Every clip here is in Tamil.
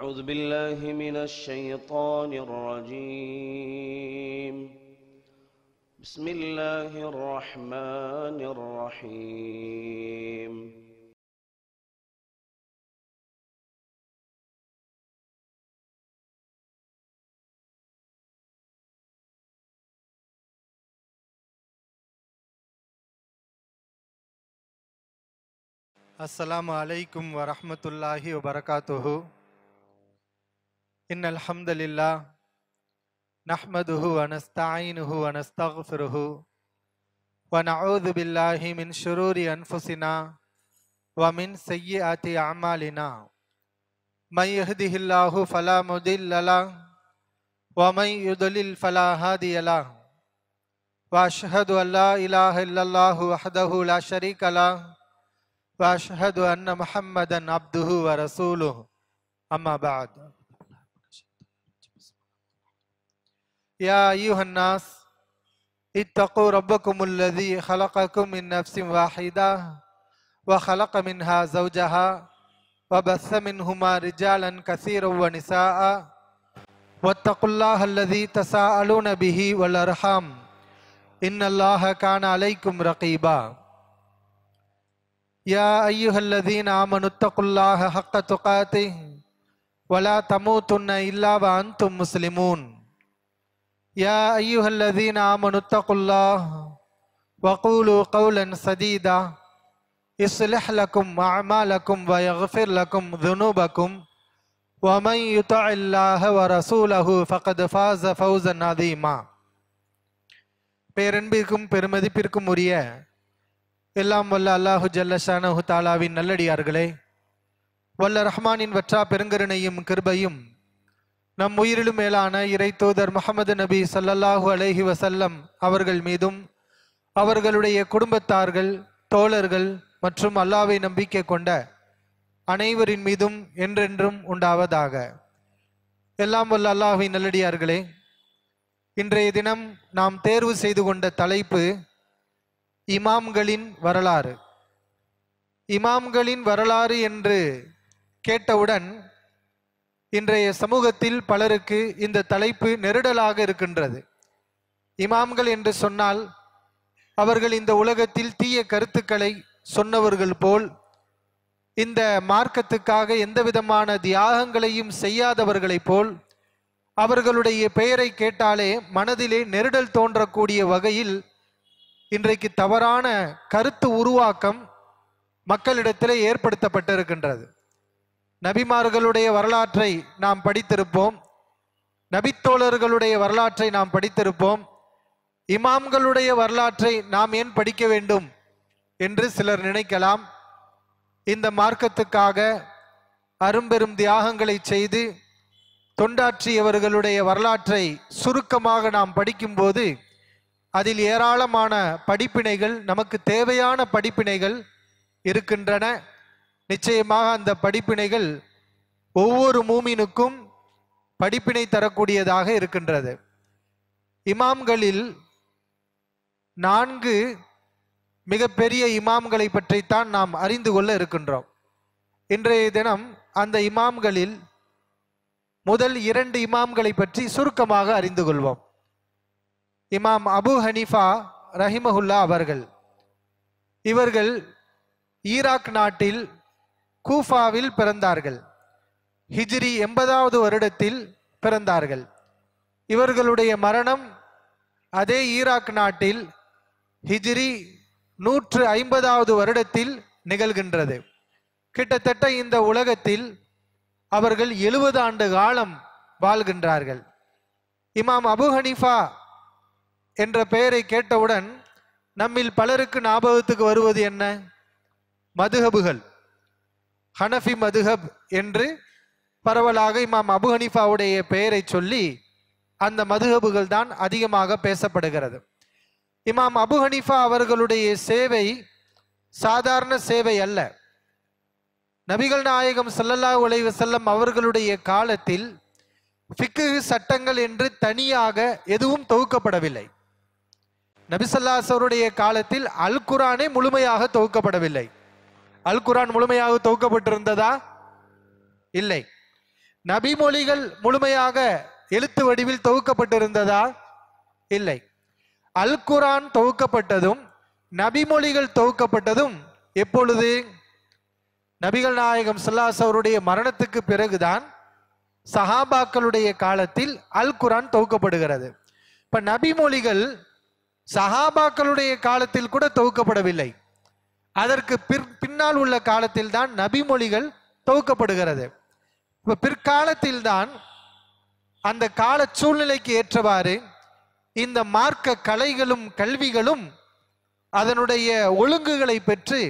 أعوذ بالله من الشيطان الرجيم. بسم الله الرحمن الرحيم. السلام عليكم ورحمة الله وبركاته. إن الحمد لله نحمده ونستعينه ونستغفره ونعوذ بالله من شرور أنفسنا ومن سيئات أعمالنا. من يهده الله فلا مضل له ومن يضلل فلا هادي له. وأشهد أن لا إله إلا الله وحده لا شريك له وأشهد أن محمدا عبده ورسوله. أما بعد. يا أيها الناس اتقوا ربكم الذي خلقكم من نفس واحدة وخلق منها زوجها وبث منهما رجالا كثيرا ونساء واتقوا الله الذي تساءلون به والأرحام إن الله كان عليكم رقيبا. يا أيها الذين آمنوا اتقوا الله حق تقاته ولا تموتن إلا وأنتم مسلمون. يا أيها الذين آمنوا اتقوا الله وقولوا قولا سديدا يصلح لكم أعمالكم ويغفر لكم ذنوبكم ومن يطع الله ورسوله فقد فاز فوزا عظيما. பேரன்பிற்கும் பெருமதிப்பிற்கும் உரிய எல்லாம் வல்ல அல்லாஹு ஜல்ல ஷானஹு தஆலாவின் நல்லடியார்களே, வல்ல ரஹ்மானின் வற்றா பெருங்கருணையும் கிருபையும் நம் உயிரிலும் மேலான இறை தூதர் முஹம்மது நபி ஸல்லல்லாஹு அலைஹி வஸல்லம் அவர்கள் மீதும் அவர்களுடைய குடும்பத்தார்கள், தோழர்கள் மற்றும் அல்லாஹ்வை நம்பிக்கை கொண்ட அனைவரின் மீதும் என்றென்றும் உண்டாவதாக. எல்லாம் வல்ல அல்லாஹ்வின் நல்லடியார்களே, இன்றைய தினம் நாம் தேர்வு செய்து கொண்ட தலைப்பு இமாம்களின் வரலாறு. இமாம்களின் வரலாறு என்று கேட்டவுடன் இன்றைய சமூகத்தில் பலருக்கு இந்த தலைப்பு நெருடலாக இருக்கின்றது. இமாம்கள் என்று சொன்னால் அவர்கள் இந்த உலகத்தில் தீய கருத்துக்களை சொன்னவர்கள் போல், இந்த மார்க்கத்துக்காக எந்த விதமான தியாகங்களையும் செய்யாதவர்களைப் போல், அவர்களுடைய பெயரை கேட்டாலே மனதிலே நெருடல் தோன்றக்கூடிய வகையில் இன்றைக்கு தவறான கருத்து உருவாக்கம் மக்களிடத்திலே ஏற்படுத்தப்பட்டிருக்கின்றது. நபிமார்களுடைய வரலாற்றை நாம் படித்திருப்போம், நபித்தோழர்களுடைய வரலாற்றை நாம் படித்திருப்போம். இமாம்களுடைய வரலாற்றை நாம் ஏன் படிக்க வேண்டும் என்று சிலர் நினைக்கலாம். இந்த மார்க்கத்துக்காக அரும்பெரும் தியாகங்களை செய்து தொண்டாற்றியவர்களுடைய வரலாற்றை சுருக்கமாக நாம் படிக்கும்போது அதில் ஏராளமான படிப்பினைகள், நமக்கு தேவையான படிப்பினைகள் இருக்கின்றன. நிச்சயமாக அந்த படிப்பினைகள் ஒவ்வொரு மூமினுக்கும் படிப்பினை தரக்கூடியதாக இருக்கின்றது. இமாம்களில் 4 மிகப்பெரிய இமாம்களை பற்றித்தான் நாம் அறிந்து கொள்ள இருக்கின்றோம். இன்றைய தினம் அந்த இமாம்களில் முதல் 2 இமாம்களை பற்றி சுருக்கமாக அறிந்து கொள்வோம். இமாம் அபு ஹனீஃபா ரஹிமஹுல்லா அவர்கள், இவர்கள் ஈராக் நாட்டில் கூஃபாவில் பிறந்தார்கள். ஹிஜ்ரி 80வது வருடத்தில் பிறந்தார்கள். இவர்களுடைய மரணம் அதே ஈராக் நாட்டில் ஹிஜ்ரி 150வது வருடத்தில் நிகழ்கின்றது. கிட்டத்தட்ட இந்த உலகத்தில் அவர்கள் 70 ஆண்டு காலம் வாழ்கின்றார்கள். இமாம் அபு ஹனீஃபா என்ற பெயரை கேட்டவுடன் நம்மில் பலருக்கு ஞாபகத்துக்கு வருவது என்ன? மதுஹபுகள். ஹனஃபி மதுஹப் என்று பரவலாக இமாம் அபு ஹனீஃபாவுடைய பெயரை சொல்லி அந்த மதுஹபுகள் தான் அதிகமாக பேசப்படுகிறது. இமாம் அபு ஹனீஃபா அவர்களுடைய சேவை சாதாரண சேவை அல்ல. நபிகள் நாயகம் ஸல்லல்லாஹு அலைஹி வஸல்லம் அவர்களுடைய காலத்தில் ஃபிக்ஹ் சட்டங்கள் என்று தனியாக எதுவும் தொகுக்கப்படவில்லை. நபி ஸல்லல்லாஹு அலைஹி வஸல்லுடைய காலத்தில் அல் குர்ஆனே முழுமையாக தொகுக்கப்படவில்லை. அல் குர்ஆன் முழுமையாக தொகுக்கப்பட்டிருந்ததா? இல்லை. நபிமொழிகள் முழுமையாக எழுத்து வடிவில் தொகுக்கப்பட்டிருந்ததா? இல்லை. அல் குர்ஆன் தொகுக்கப்பட்டதும் நபிமொழிகள் தொகுக்கப்பட்டதும் எப்பொழுது? நபிகள் நாயகம் ஸல்லல்லாஹு அலைஹி வஸல்லம் அவருடைய மரணத்துக்கு பிறகுதான் சஹாபாக்களுடைய காலத்தில் அல் குர்ஆன் தொகுக்கப்படுகிறது. இப்ப நபிமொழிகள் சஹாபாக்களுடைய காலத்தில் கூட தொகுக்கப்படவில்லை. அதற்கு பின்னால் உள்ள காலத்தில் தான் நபிமொழிகள் தொகுக்கப்படுகிறது. இப்ப பிற்காலத்தில் தான் அந்த கால சூழ்நிலைக்கு ஏற்றவாறு இந்த மார்க்க கலைகளும் கல்விகளும் அதனுடைய ஒழுங்குகளை பெற்று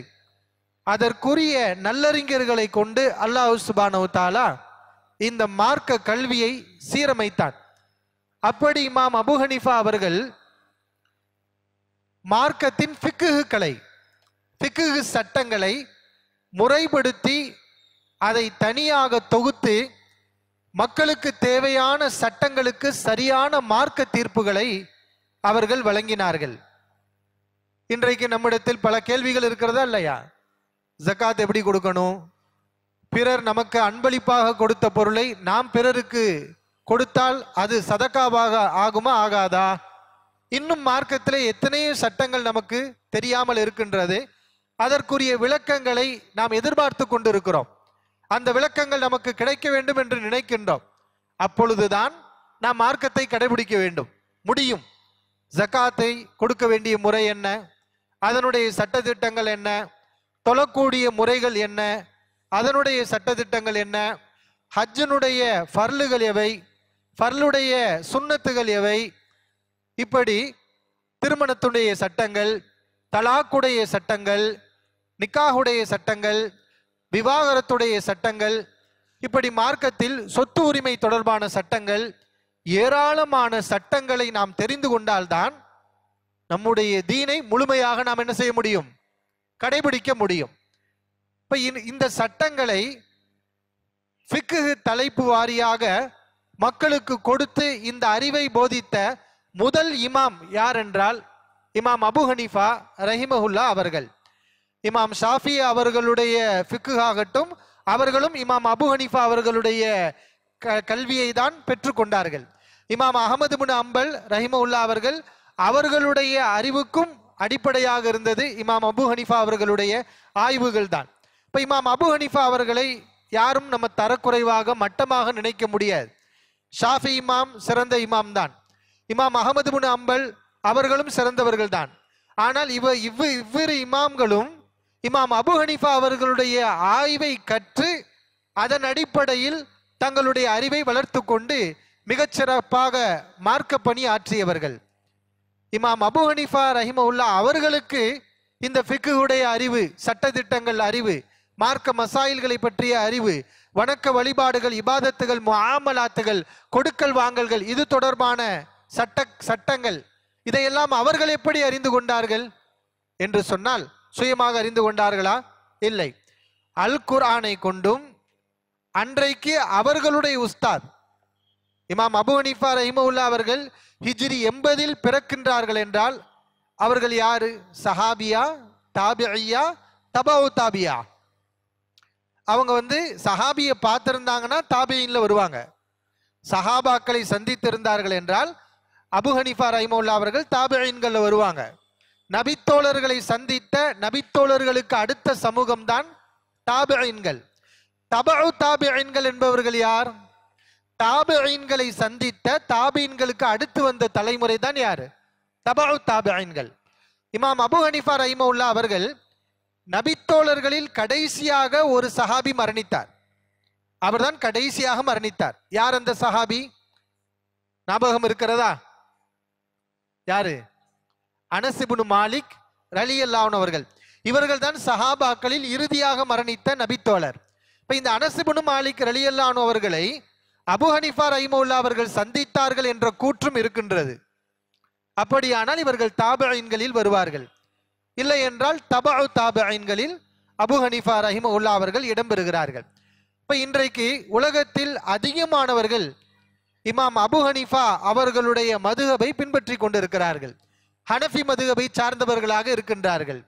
அதற்குரிய நல்லறிஞர்களை கொண்டு அல்லாஹ் சுப்ஹானஹு வ தஆலா இந்த மார்க்க கல்வியை சீரமைத்தான். அப்படி இமாம் அபூ ஹனீஃபா அவர்கள் மார்க்கத்தின் ஃபிக்ஹ் சட்டங்களை முறைப்படுத்தி அதை தனியாக தொகுத்து மக்களுக்கு தேவையான சட்டங்களுக்கு சரியான மார்க்க தீர்ப்புகளை அவர்கள் வழங்கினார்கள். இன்றைக்கு நம்மிடத்தில் பல கேள்விகள் இருக்கிறதா இல்லையா? ஜகாத் எப்படி கொடுக்கணும்? பிறர் நமக்கு அன்பளிப்பாக கொடுத்த பொருளை நாம் பிறருக்கு கொடுத்தால் அது சதகாவாக ஆகுமா ஆகாதா? இன்னும் மார்க்கத்திலே எத்தனையோ சட்டங்கள் நமக்கு தெரியாமல் இருக்கின்றது. அதற்குரிய விளக்கங்களை நாம் எதிர்பார்த்து கொண்டிருக்கிறோம். அந்த விளக்கங்கள் நமக்கு கிடைக்க வேண்டும் என்று நினைக்கின்றோம். அப்பொழுதுதான் நாம் மார்க்கத்தை கடைபிடிக்க வேண்டும் முடியும். ஜகாத்தை கொடுக்க வேண்டிய முறை என்ன, அதனுடைய சட்டதிட்டங்கள் என்ன, தொழக்கூடிய முறைகள் என்ன, அதனுடைய சட்டதிட்டங்கள் என்ன, ஹஜ்ஜினுடைய ஃபர்லுகள் எவை, ஃபர்லுடைய சுன்னத்துகள் எவை, இப்படி திருமணத்துடைய சட்டங்கள், தலாக்குடைய சட்டங்கள், நிக்காஹுடைய சட்டங்கள், விவாகரத்துடைய சட்டங்கள், இப்படி மார்க்கத்தில் சொத்து உரிமை தொடர்பான சட்டங்கள், ஏராளமான சட்டங்களை நாம் தெரிந்து கொண்டால்தான் நம்முடைய தீனை முழுமையாக நாம் என்ன செய்ய முடியும்? கடைபிடிக்க முடியும். இப்ப இந்த சட்டங்களை ஃபிக்ஹ் தலைப்பு வாரியாக மக்களுக்கு கொடுத்து இந்த அறிவை போதித்த முதல் இமாம் யார் என்றால் இமாம் அபூ ஹனீஃபா ரஹிமஹுல்லா அவர்கள். இமாம் ஷாஃபி அவர்களுடைய ஃபிக்ஹ் ஆகட்டும், அவர்களும் இமாம் அபூ ஹனீஃபா அவர்களுடைய கல்வியை தான் பெற்றுக்கொண்டார்கள். இமாம் அஹமது பின் அம்பல் ரஹிமஹுல்லா அவர்கள், அவர்களுடைய அறிவுக்கும் அடிப்படையாக இருந்தது இமாம் அபூ ஹனீஃபா அவர்களுடைய ஆய்வுகள் தான். இப்ப இமாம் அபூ ஹனீஃபா அவர்களை யாரும் நம்ம தரக்குறைவாக மட்டமாக நினைக்க முடியாது. ஷாஃபி இமாம் சிறந்த இமாம் தான். இமாம் அஹமது பின் அம்பல் அவர்களும் சிறந்தவர்கள் தான். ஆனால் இவ்விரு இமாம்களும் இமாம் அபூ ஹனீஃபா அவர்களுடைய ஆய்வை கற்று அதன் அடிப்படையில் தங்களுடைய அறிவை வளர்த்து கொண்டு மிகச்சிறப்பாக மார்க்க பணி ஆற்றியவர்கள். இமாம் அபூ ஹனீஃபா ரஹிமஹுல்லா அவர்களுக்கு இந்த ஃபிக்ஹுடைய அறிவு, சட்டதிட்டங்கள் அறிவு, மார்க்க மசாயில்களை பற்றிய அறிவு, வணக்க வழிபாடுகள், இபாதத்துகள், முஆமலாத்துகள், கொடுக்கல் வாங்கல்கள், இது தொடர்பான சட்டங்கள், இதையெல்லாம் அவர்கள் எப்படி அறிந்து கொண்டார்கள் என்று சொன்னால் சுயமாக அறிந்து கொண்டார்களா? இல்லை. அல் குர்ஆனை கொண்டும் அன்றைக்கு அவர்களுடைய உஸ்தாத் இமாம் அபூ ஹனீஃபா ரஹிமஹுல்லா அவர்கள் ஹிஜ்ரி 80 பிறக்கின்றார்கள் என்றால் அவர்கள் யாரு? சஹாபியா, தாபியா, தபவு தாபியா? அவங்க சஹாபியை பார்த்திருந்தாங்கன்னா தாபியின்ல வருவாங்க. சஹாபாக்களை சந்தித்திருந்தார்கள் என்றால் அபூ ஹனீஃபா ரஹிமஹுல்லா அவர்கள் தாபியின்கள்ல வருவாங்க. நபித்தோழர்களை சந்தித்த நபித்தோழர்களுக்கு அடுத்த சமூகம் தான் தாபியின்கள். தபஉ தாபியின்கள் என்பவர்கள் யார்? தாபியின்களை சந்தித்த தாபியின்களுக்கு அடுத்து வந்த தலைமுறை தான் யாரு? தபஉ தாபியின்கள். இமாம் அபூ ஹனீஃபா ரஹிமஹுல்லா அவர்கள் நபித்தோழர்களில் கடைசியாக ஒரு சஹாபி மரணித்தார். அவர்தான் கடைசியாக மரணித்தார். யார் அந்த சஹாபி? ஞாபகம் இருக்கிறதா? யாரு? அனஸ் இப்னு மாலிக் ரலியல்லாஹு அன்ஹு அவர்கள். இவர்கள் தான் சஹாபாக்களில் இறுதியாக மரணித்த நபித்தோழர். இப்ப இந்த அனஸ் இப்னு மாலிக் ரலியல்லாஹு அன்ஹு அவர்களை அபூ ஹனீஃபா ரஹிமஹுல்லா அவர்கள் சந்தித்தார்கள் என்ற கூற்றும் இருக்கின்றது. அப்படியானால் இவர்கள் தாபியின்களில் வருவார்கள். இல்லை என்றால் தபஉ தாபியின்களில் அபூ ஹனீஃபா ரஹிமஹுல்லா அவர்கள் இடம்பெறுகிறார்கள். இப்ப இன்றைக்கு உலகத்தில் அதிகமானவர்கள் இமாம் அபூ ஹனீஃபா அவர்களுடைய மதுஹபை பின்பற்றி கொண்டிருக்கிறார்கள். ஹனஃபி மதுஹபை சார்ந்தவர்களாக இருக்கின்றார்கள்.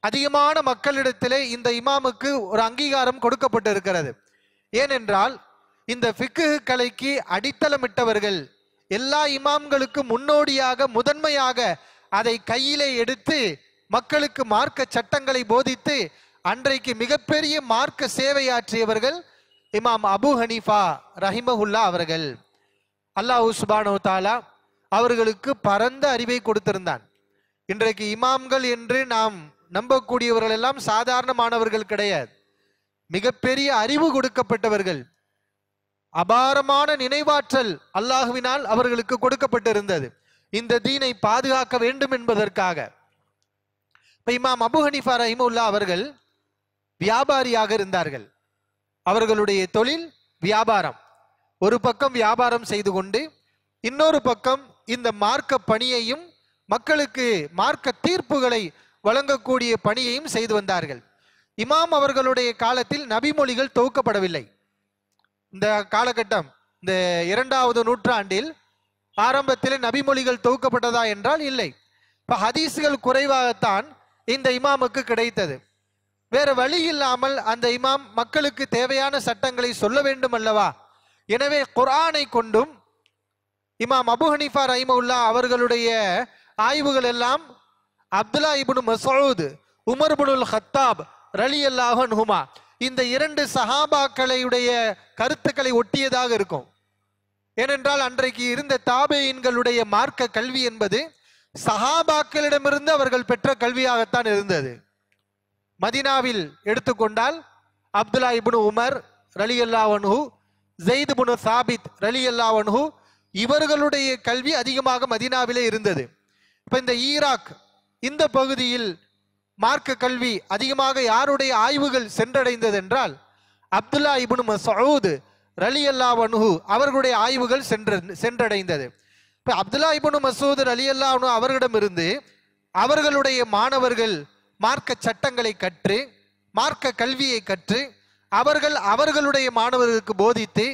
அதிகமான மக்களிடத்திலே இந்த இமாமுக்கு ஒரு அங்கீகாரம் கொடுக்கப்பட்டிருக்கிறது. ஏனென்றால் இந்த ஃபிக்ஹ் கலைக்கு அடித்தளமிட்டவர்கள், எல்லா இமாம்களுக்கு முன்னோடியாக முதன்மையாக அதை கையிலே எடுத்து மக்களுக்கு மார்க்க சட்டங்களை போதித்து அன்றைக்கு மிகப்பெரிய மார்க்க சேவையாற்றியவர்கள் இமாம் அபு ஹனீஃபா ரஹிமஹுல்லா அவர்கள். அல்லாஹ் சுப்ஹானஹு வ தஆலா அவர்களுக்கு பரந்த அறிவை கொடுத்திருந்தான். இன்றைக்கு இமாம்கள் என்று நாம் நம்பக்கூடியவர்கள் எல்லாம் சாதாரணமானவர்கள் கிடையாது. மிகப்பெரிய அறிவு கொடுக்கப்பட்டவர்கள், அபாரமான நினைவாற்றல் அல்லாஹுவினால் அவர்களுக்கு கொடுக்கப்பட்டிருந்தது இந்த தீனை பாதுகாக்க வேண்டும் என்பதற்காக. இப்ப இமாம் அபு ஹனீஃபா ரஹிமஹுல்லா அவர்கள் வியாபாரியாக இருந்தார்கள். அவர்களுடைய தொழில் வியாபாரம். ஒரு பக்கம் வியாபாரம் செய்து கொண்டு இன்னொரு பக்கம் இந்த மார்க்க பணியையும் மக்களுக்கு மார்க்க தீர்ப்புகளை வழங்கக்கூடிய பணியையும் செய்து வந்தார்கள். இமாம் அவர்களுடைய காலத்தில் நபிமொழிகள் தொகுக்கப்படவில்லை. இந்த காலகட்டம், இந்த 2வது நூற்றாண்டில் ஆரம்பத்தில் நபிமொழிகள் தொகுக்கப்பட்டதா என்றால் இல்லை. இப்ப ஹதீஸ்கள் குறைவாகத்தான் இந்த இமாமுக்கு கிடைத்தது. வேற வழி இல்லாமல் அந்த இமாம் மக்களுக்கு தேவையான சட்டங்களை சொல்ல வேண்டும் அல்லவா? எனவே குர்ஆனை கொண்டும் இமாம் அபு ஹனீஃபா ரஹிமஹுல்லா அவர்களுடைய ஆய்வுகள் எல்லாம் அப்துல்லா இப்னு மஸ்ஊத், உமர் இப்னுல் கத்தாப் ரலியல்லாஹு அன்ஹுமா இந்த 2 சஹாபாக்களுடைய கருத்துக்களை ஒட்டியதாக இருக்கும். ஏனென்றால் அன்றைக்கு இருந்த தாபீன்களுடைய மார்க்க கல்வி என்பது சஹாபாக்களிடமிருந்து அவர்கள் பெற்ற கல்வியாகத்தான் இருந்தது. மதீனாவில் எடுத்துக்கொண்டால் அப்துல்லா இப்னு உமர் ரலியல்லாஹு அன்ஹு, ஸைத் இப்னு சாபித் ரலியல்லாஹு அன்ஹு இவர்களுடைய கல்வி அதிகமாக மதீனாவிலே இருந்தது. இப்ப இந்த ஈராக் இந்த பகுதியில் மார்க்க கல்வி அதிகமாக யாருடைய ஆய்வுகள் சென்றடைந்தது என்றால் அப்துல்லா இப்னு மஸ்ஊத் ரலியல்லாஹு அன்ஹு அவர்களுடைய ஆய்வுகள் சென்றடைந்தது. இப்ப அப்துல்லா இப்னு மஸ்ஊத் ரலியல்லாஹு அன்ஹு அவர்களிடமிருந்து அவர்களுடைய மாணவர்கள் மார்க்க சட்டங்களை கற்று மார்க்க கல்வியை கற்று அவர்களுடைய மாணவர்களுக்கு போதித்து,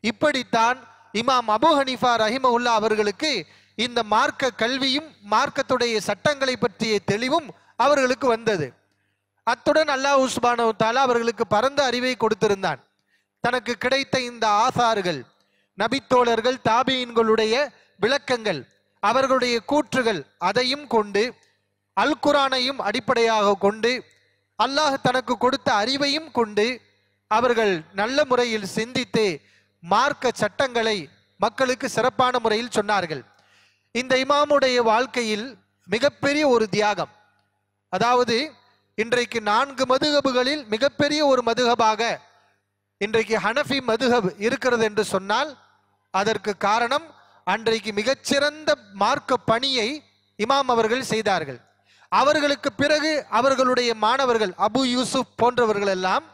இப்படித்தான் இமாம் அபு ஹனீஃபா ரஹிமஹுல்லா அவர்களுக்கு இந்த மார்க்க கல்வியும் மார்க்கத்துடைய சட்டங்களை பற்றிய தெளிவும் அவர்களுக்கு வந்தது. அத்துடன் அல்லாஹ் சுப்ஹானஹு வ தஆலா அவர்களுக்கு பரந்த அறிவை கொடுத்திருந்தான். தனக்கு கிடைத்த இந்த ஆசார்கள், நபித்தோழர்கள், தாபீன்களுடைய விளக்கங்கள், அவர்களுடைய கூற்றுகள், அதையும் கொண்டு அல் குர்ஆனையும் அடிப்படையாக கொண்டு அல்லாஹ் தனக்கு கொடுத்த அறிவையும் கொண்டு அவர்கள் நல்ல முறையில் சிந்தித்து மார்க்க சட்டங்களை மக்களுக்கு சிறப்பான முறையில் சொன்னார்கள். இந்த இமாமுடைய வாழ்க்கையில் மிகப்பெரிய ஒரு தியாகம், அதாவது இன்றைக்கு 4 மதுஹபுகளில் மிகப்பெரிய ஒரு மதுஹபாக இன்றைக்கு ஹனஃபி மதுஹப் இருக்கிறது என்று சொன்னால் அதற்கு காரணம் அன்றைக்கு மிகச்சிறந்த மார்க்க பணியை இமாம் அவர்கள் செய்தார்கள். அவர்களுக்கு பிறகு அவர்களுடைய மாணவர்கள் அபு யூசுப் போன்றவர்கள் எல்லாம்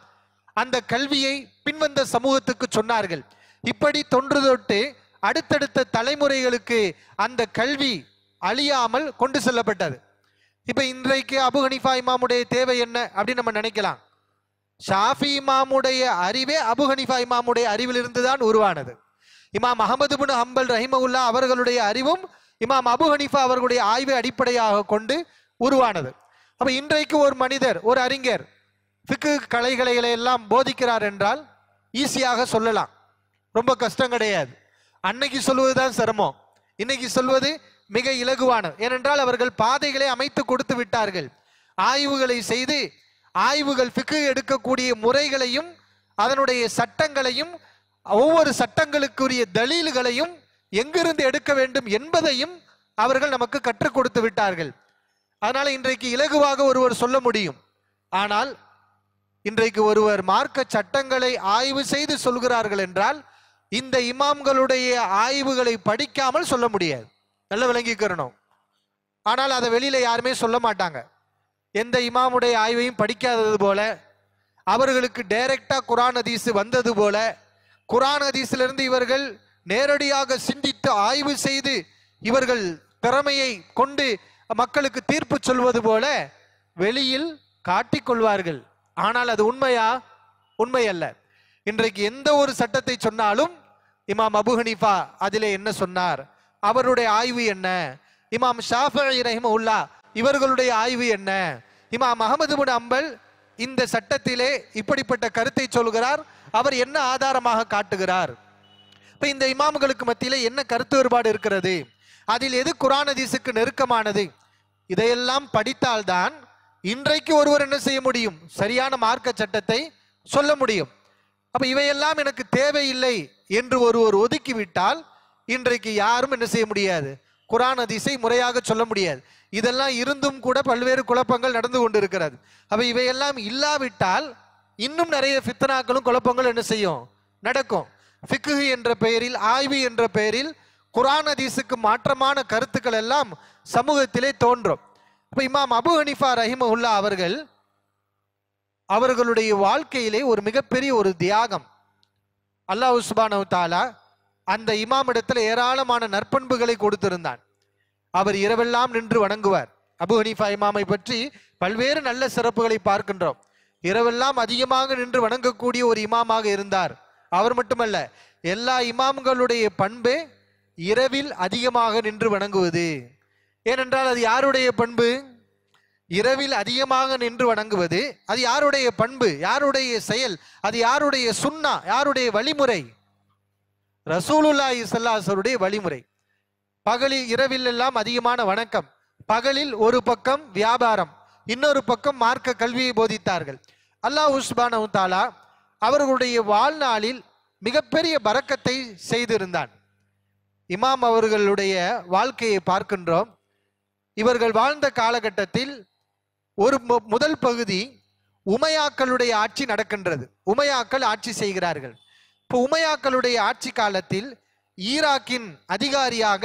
அந்த கல்வியை பின்வந்த சமூகத்துக்கு சொன்னார்கள். இப்படி தொன்று தொட்டு அடுத்தடுத்த தலைமுறைகளுக்கு அந்த கல்வி அழியாமல் கொண்டு செல்லப்பட்டது. இப்ப இன்றைக்கு அபு ஹனீஃபா இமாமுடைய தேவை என்ன அப்படின்னு நம்ம நினைக்கலாம். ஷாஃபி இமாமுடைய அறிவே அபு ஹனீஃபா இமாமுடைய அறிவிலிருந்து தான் உருவானது. இமாம் அஹ்மது இப்னு ஹம்பல் ரஹிமஹுல்லா அவர்களுடைய அறிவும் இமாம் அபு ஹனீஃபா அவர்களுடைய ஆய்வை அடிப்படையாக கொண்டு உருவானது. அப்ப இன்றைக்கு ஒரு மனிதர், ஒரு அறிஞர் ஃபிக்ஹ் கலைகளை எல்லாம் போதிக்கிறார் என்றால் ஈஸியாக சொல்லலாம், ரொம்ப கஷ்டம் கிடையாது. அன்னைக்கு சொல்வதுதான் சிரமம், இன்னைக்கு சொல்வது மிக இலகுவான. ஏனென்றால் அவர்கள் பாதைகளை அமைத்து கொடுத்து விட்டார்கள். ஆய்வுகளை செய்து ஆய்வுகள் ஃபிக்ஹ் எடுக்கக்கூடிய முறைகளையும் அதனுடைய சட்டங்களையும் ஒவ்வொரு சட்டங்களுக்குரிய தலீல்களையும் எங்கிருந்து எடுக்க வேண்டும் என்பதையும் அவர்கள் நமக்கு கற்றுக் கொடுத்து விட்டார்கள். அதனால இன்றைக்கு இலகுவாக ஒருவர் சொல்ல முடியும். ஆனால் இன்றைக்கு ஒருவர் மார்க்க சட்டங்களை ஆய்வு செய்து சொல்கிறார்கள் என்றால் இந்த இமாம்களுடைய ஆய்வுகளை படிக்காமல் சொல்ல முடியாது. நல்ல விளங்கிக்கிறணும். ஆனால் அதை வெளியில யாருமே சொல்ல மாட்டாங்க. எந்த இமாமுடைய ஆய்வையும் படிக்காதது போல, அவர்களுக்கு டைரக்டா குர்ஆன் ஹதீஸ் வந்தது போல, குர்ஆன் ஹதீஸிலிருந்து இவர்கள் நேரடியாக சிந்தித்து ஆய்வு செய்து இவர்கள் திறமையை கொண்டு மக்களுக்கு தீர்ப்பு சொல்வது போல வெளியில் காட்டிக்கொள்வார்கள். ஆனால் அது உண்மையா? உண்மை அல்ல. இன்றைக்கு எந்த ஒரு சட்டத்தை சொன்னாலும் இமாம் அபு ஹனீஃபா அதிலே என்ன சொன்னார், அவருடைய ஆய்வு என்ன, இமாம் ஷாஃபிஈ ரஹிமஹுல்லா இவர்களுடைய ஆய்வு என்ன, இமாம் அஹ்மது இப்னு ஹம்பல் இந்த சட்டத்திலே இப்படிப்பட்ட கருத்தை சொல்கிறார், அவர் என்ன ஆதாரமாக காட்டுகிறார்? இப்ப இந்த இமாம்களுக்கு மத்தியில என்ன கருத்து வேறுபாடு இருக்கிறது, அதில் எது குர்ஆன் ஹதீஸுக்கு நெருக்கமானது, இதையெல்லாம் படித்தால்தான் இன்றைக்கு ஒருவர் என்ன செய்ய முடியும், சரியான மார்க்க சட்டத்தை சொல்ல முடியும். அப்ப இவையெல்லாம் எனக்கு தேவையில்லை என்று ஒருவர் ஒதுக்கிவிட்டால் இன்றைக்கு யாரும் என்ன செய்ய முடியாது, குர்ஆன் ஹதீஸை முறையாக சொல்ல முடியாது. இதெல்லாம் இருந்தும் கூட பல்வேறு குழப்பங்கள் நடந்து கொண்டிருக்கிறது. அப்ப இவையெல்லாம் இல்லாவிட்டால் இன்னும் நிறைய ஃபித்னாக்களும் குழப்பங்கள் என்ன செய்யும், நடக்கும். ஃபிக்ஹ் என்ற பெயரில், ஆய்வு என்ற பெயரில் குர்ஆன் ஹதீஸுக்கு மாற்றமான கருத்துக்கள் எல்லாம் சமூகத்திலே தோன்றும். இப்ப இமாம் அபு ஹனீஃபா ரஹிமஹுல்லா அவர்களுடைய வாழ்க்கையிலே ஒரு மிகப்பெரிய ஒரு தியாகம். அல்லாஹ் சுப்ஹானஹு தஆலா அந்த இமாம் இடத்துல ஏராளமான நற்பண்புகளை கொடுத்திருந்தான். அவர் இரவெல்லாம் நின்று வணங்குவார். அபு ஹனீஃபா இமாமை பற்றி பல்வேறு நல்ல சிறப்புகளை பார்க்கின்றோம். இரவெல்லாம் அதிகமாக நின்று வணங்கக்கூடிய ஒரு இமாமாக இருந்தார். அவர் மட்டுமல்ல, எல்லா இமாம்களுடைய பண்பே இரவில் அதிகமாக நின்று வணங்குவது. ஏனென்றால் அது யாருடைய பண்பு? இரவில் அதிகமாக நின்று வணங்குவது அது யாருடைய பண்பு, யாருடைய செயல், அது யாருடைய சுன்னா, யாருடைய வழிமுறை? ரசூலுல்லாஹி ஸல்லல்லாஹு அலைஹி வஸல்லம் வழிமுறை. பகலில் இரவில் எல்லாம் அதிகமான வணக்கம். பகலில் ஒரு பக்கம் வியாபாரம், இன்னொரு பக்கம் மார்க்க கல்வியை போதித்தார்கள். அல்லாஹ் சுப்ஹானஹு தஆலா அவர்களுடைய வாழ்நாளில் மிகப்பெரிய பரக்கத்தை செய்திருந்தான். இமாம் அவர்களுடைய வாழ்க்கையை பார்க்கின்றோம். இவர்கள் வாழ்ந்த காலகட்டத்தில் ஒரு முதல் பகுதி உமையாக்களுடைய ஆட்சி நடக்கின்றது. உமையாக்கள் ஆட்சி செய்கிறார்கள். இப்போ உமையாக்களுடைய ஆட்சி காலத்தில் ஈராக்கின் அதிகாரியாக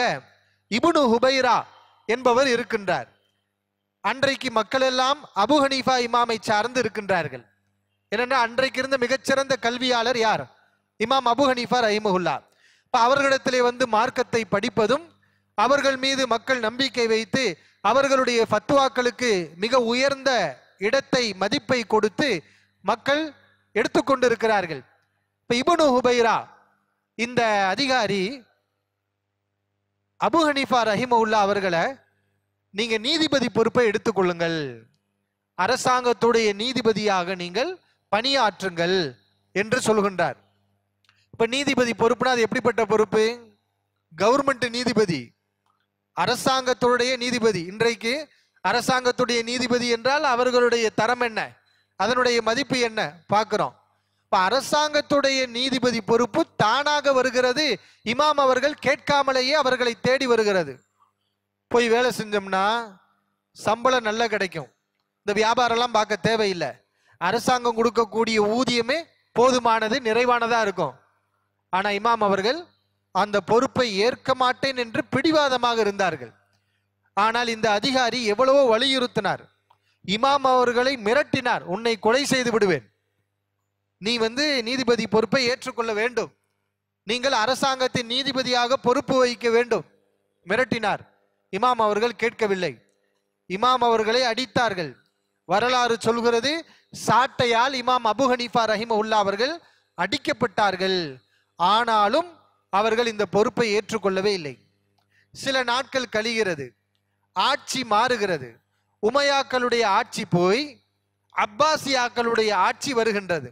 இப்னு ஹுபைரா என்பவர் இருக்கின்றார். அன்றைக்கு மக்கள் எல்லாம் அபு ஹனீஃபா இமாமை சார்ந்து இருக்கின்றார்கள். ஏனென்றால் அன்றைக்கு இருந்த மிகச்சிறந்த கல்வியாளர் யார்? இமாம் அபு ஹனீஃபா ரஹிமஹுல்லா. இப்போ அவர்களிடத்திலே வந்து மார்க்கத்தை படிப்பதும், அவர்கள் மீது மக்கள் நம்பிக்கை வைத்து அவர்களுடைய ஃபத்வாக்களுக்கு மிக உயர்ந்த இடத்தை, மதிப்பை கொடுத்து மக்கள் எடுத்துக்கொண்டிருக்கிறார்கள். இப்ப இப்னு ஹுபைரா இந்த அதிகாரி அபு ஹனீஃபா ரஹிமஹுல்லா அவர்களை, நீங்க நீதிபதி பொறுப்பை எடுத்துக்கொள்ளுங்கள், அரசாங்கத்துடைய நீதிபதியாக நீங்கள் பணியாற்றுங்கள் என்று சொல்கின்றார். இப்ப நீதிபதி பொறுப்புனா அது எப்படிப்பட்ட பொறுப்பு? கவர்மெண்ட் நீதிபதி, அரசாங்கத்துடைய நீதிபதி. இன்றைக்கு அரசாங்கத்துடைய நீதிபதி என்றால் அவர்களுடைய தரம் என்ன, அதனுடைய மதிப்பு என்ன பார்க்கிறோம். இப்ப அரசாங்கத்துடைய நீதிபதி பொறுப்பு தானாக வருகிறது. இமாம் அவர்கள் கேட்காமலேயே அவர்களை தேடி வருகிறது. போய் வேலை செஞ்சோம்னா சம்பளம் நல்லா கிடைக்கும், இந்த வியாபாரம் எல்லாம் பார்க்க தேவையில்லை, அரசாங்கம் கொடுக்கக்கூடிய ஊதியமே போதுமானது, நிறைவானதா இருக்கும். ஆனா இமாம் அவர்கள் அந்த பொறுப்பை ஏற்க மாட்டேன் என்று பிடிவாதமாக இருந்தார்கள். ஆனால் இந்த அதிகாரி எவ்வளவோ வலியுறுத்தினார், இமாம் அவர்களை மிரட்டினார், உன்னை கொலை செய்து விடுவேன், நீ நீதிபதி பொறுப்பை ஏற்றுக்கொள்ள வேண்டும், நீங்கள் அரசாங்கத்தின் நீதிபதியாக பொறுப்பு வகிக்க வேண்டும் மிரட்டினார். இமாம் அவர்கள் கேட்கவில்லை. இமாம் அவர்களை அடித்தார்கள். வரலாறு சொல்கிறது, சாட்டையால் இமாம் அபு ஹனீஃபா ரஹிமஹுல்லா அவர்கள் அடிக்கப்பட்டார்கள். ஆனாலும் அவர்கள் இந்த பொறுப்பை ஏற்றுக்கொள்ளவே இல்லை. சில நாட்கள் கழிகிறது, ஆட்சி மாறுகிறது. உமையாக்களுடைய ஆட்சி போய் அப்பாசியாக்களுடைய ஆட்சி வருகின்றது.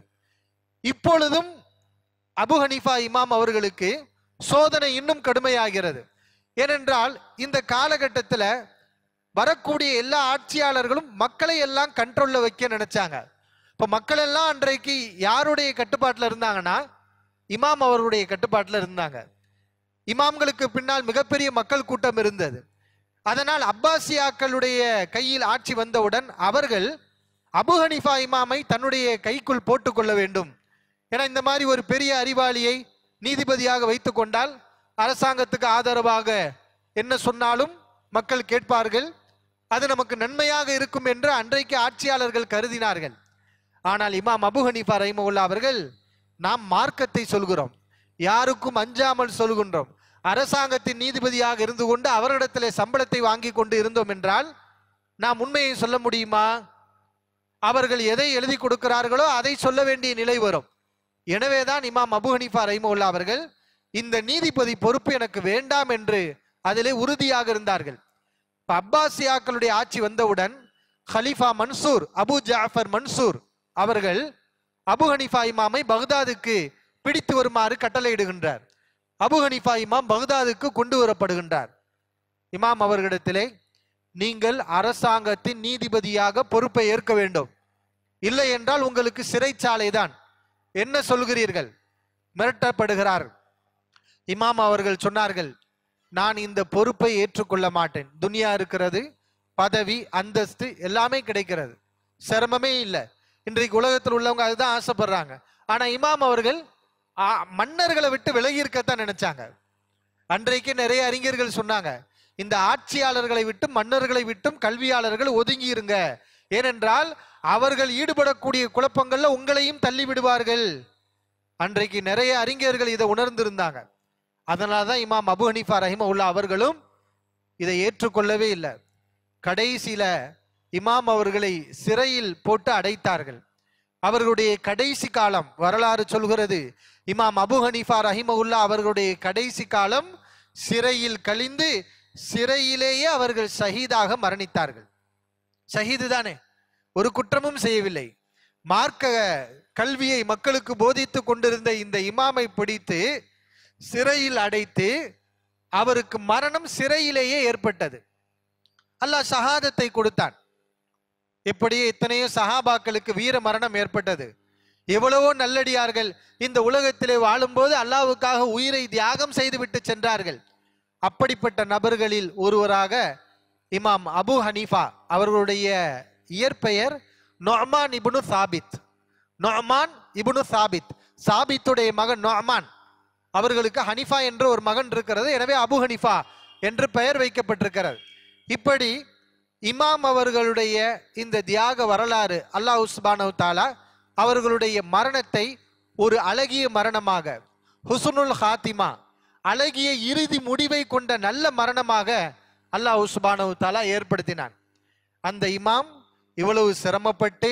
இப்பொழுதும் அபு ஹனீஃபா இமாம் அவர்களுக்கு சோதனை இன்னும் கடுமையாகிறது. ஏனென்றால் இந்த காலகட்டத்தில் வரக்கூடிய எல்லா ஆட்சியாளர்களும் மக்களை எல்லாம் கண்ட்ரோல்ல வைக்க நினைச்சாங்க. இப்ப மக்கள் எல்லாம் அன்றைக்கு யாருடைய கட்டுப்பாட்டில் இருந்தாங்கன்னா இமாம் அவர்களுடைய கட்டுப்பாட்டில் இருந்தாங்க. இமாம்களுக்கு பின்னால் மிகப்பெரிய மக்கள் கூட்டம் இருந்தது. அதனால் அப்பாசியாக்களுடைய கையில் ஆட்சி வந்தவுடன் அவர்கள் அபு ஹனீஃபா இமாமை தன்னுடைய கைக்குள் போட்டுக்கொள்ள வேண்டும். ஏன்னா இந்த மாதிரி ஒரு பெரிய அறிவாளியை நீதிபதியாக வைத்துக் கொண்டால் அரசாங்கத்துக்கு ஆதரவாக என்ன சொன்னாலும் மக்கள் கேட்பார்கள், அது நமக்கு நன்மையாக இருக்கும் என்று அன்றைக்கு ஆட்சியாளர்கள் கருதினார்கள். ஆனால் இமாம் அபு ஹனீஃபா ரஹிமஹுல்லா அவர்கள், நாம் மார்க்கத்தை சொல்கிறோம், யாருக்கும் அஞ்சாமல் சொல்கின்றோம், அரசாங்கத்தின் நீதிபதியாக இருந்து கொண்டு அவரிடத்திலே சம்பளத்தை வாங்கி கொண்டு இருந்தோம் என்றால் நாம் உண்மையை சொல்ல முடியுமா? அவர்கள் எதை எழுதி கொடுக்கிறார்களோ அதை சொல்ல வேண்டிய நிலை வரும். எனவேதான் இமாம் அபு ஹனீஃபா ரஹிமஹுல்லா அவர்கள் இந்த நீதிபதி பொறுப்பு எனக்கு வேண்டாம் என்று அதிலே உறுதியாக இருந்தார்கள். அப்பாசியாக்களுடைய ஆட்சி வந்தவுடன் ஹலீஃபா மன்சூர், அபு ஜாஃபர் மன்சூர் அவர்கள் அபு ஹனீஃபா இமாமை பக்தாதுக்கு பிடித்து வருமாறு கட்டளையிடுகின்றார். அபு ஹனீஃபா இமாம் பக்தாதுக்கு கொண்டு வரப்படுகின்றார். இமாம் அவர்களிடத்திலே, நீங்கள் அரசாங்கத்தின் நீதிபதியாக பொறுப்பை ஏற்க வேண்டும், இல்லை என்றால் உங்களுக்கு சிறைச்சாலை தான், என்ன சொல்கிறீர்கள்? மிரட்டப்படுகிறார். இமாம் அவர்கள் சொன்னார்கள், நான் இந்த பொறுப்பை ஏற்றுக்கொள்ள மாட்டேன். துனியா இருக்கிறது, பதவி அந்தஸ்து எல்லாமே கிடைக்கிறது, சிரமமே இல்லை. இன்றைக்கு உலகத்தில் உள்ளவங்க அதுதான் ஆசைப்படுறாங்க. ஆனா இமாம் அவர்கள் மன்னர்களை விட்டு விலகி இருக்கத்தான் நினைச்சாங்க. அன்றைக்கு நிறைய அறிஞர்கள் சொன்னாங்க, இந்த ஆட்சியாளர்களை விட்டும் மன்னர்களை விட்டும் கல்வியாளர்கள் ஒதுங்கி இருங்க, ஏனென்றால் அவர்கள் ஈடுபடக்கூடிய குழப்பங்கள்ல உங்களையும் தள்ளி விடுவார்கள். அன்றைக்கு நிறைய அறிஞர்கள் இதை உணர்ந்திருந்தாங்க. அதனாலதான் இமாம் அபு ஹனீஃபா ரஹிமஹுல்லாஹ் அவர்களும் இதை ஏற்றுக்கொள்ளவே இல்லை. கடைசியில இமாம் அவர்களை சிறையில் போட்டு அடைத்தார்கள். அவர்களுடைய கடைசி காலம் வரலாறு சொல்கிறது, இமாம் அபு ஹனீஃபா ரஹிமஹுல்லாஹ் அவர்களுடைய கடைசி காலம் சிறையில் கழிந்து சிறையிலேயே அவர்கள் ஷஹீதாக மரணித்தார்கள். ஷஹீது தானே, ஒரு குற்றமும் செய்யவில்லை. மார்க்க கல்வியை மக்களுக்கு போதித்து கொண்டிருந்த இந்த இமாமை பிடித்து சிறையில் அடைத்து அவருக்கு மரணம் சிறையிலேயே ஏற்பட்டது. அல்லாஹ் ஷஹாதத்தை கொடுத்தான். எப்படியே எத்தனையோ சஹாபாக்களுக்கு வீர மரணம் ஏற்பட்டது. எவ்வளவோ நல்லடியார்கள் இந்த உலகத்திலே வாழும்போது அல்லாஹ்வுக்காக உயிரை தியாகம் செய்துவிட்டு சென்றார்கள். அப்படிப்பட்ட நபர்களில் ஒருவராக இமாம் அபு ஹனீஃபா அவர்களுடைய இயற்பெயர் நுஅமான் இப்னு சாபித். நுஅமான் இப்னு சாபித், சாபித்துடைய மகன் நுஅமான். அவர்களுக்கு ஹனிஃபா என்ற ஒரு மகன் இருக்கிறது, எனவே அபு ஹனீஃபா என்று பெயர் வைக்கப்பட்டிருக்கிறது. இப்படி இமாம் அவர்களுடைய இந்த தியாக வரலாறு அல்லாஹ் சுப்ஹானஹு தஆலா அவர்களுடைய மரணத்தை ஒரு அழகிய மரணமாக, ஹுஸ்னுல் ஹாத்திமா, அழகிய இறுதி முடிவை கொண்ட நல்ல மரணமாக அல்லாஹ் சுப்ஹானஹு தஆலா ஏற்படுத்தினான். அந்த இமாம் இவ்வளவு சிரமப்பட்டு,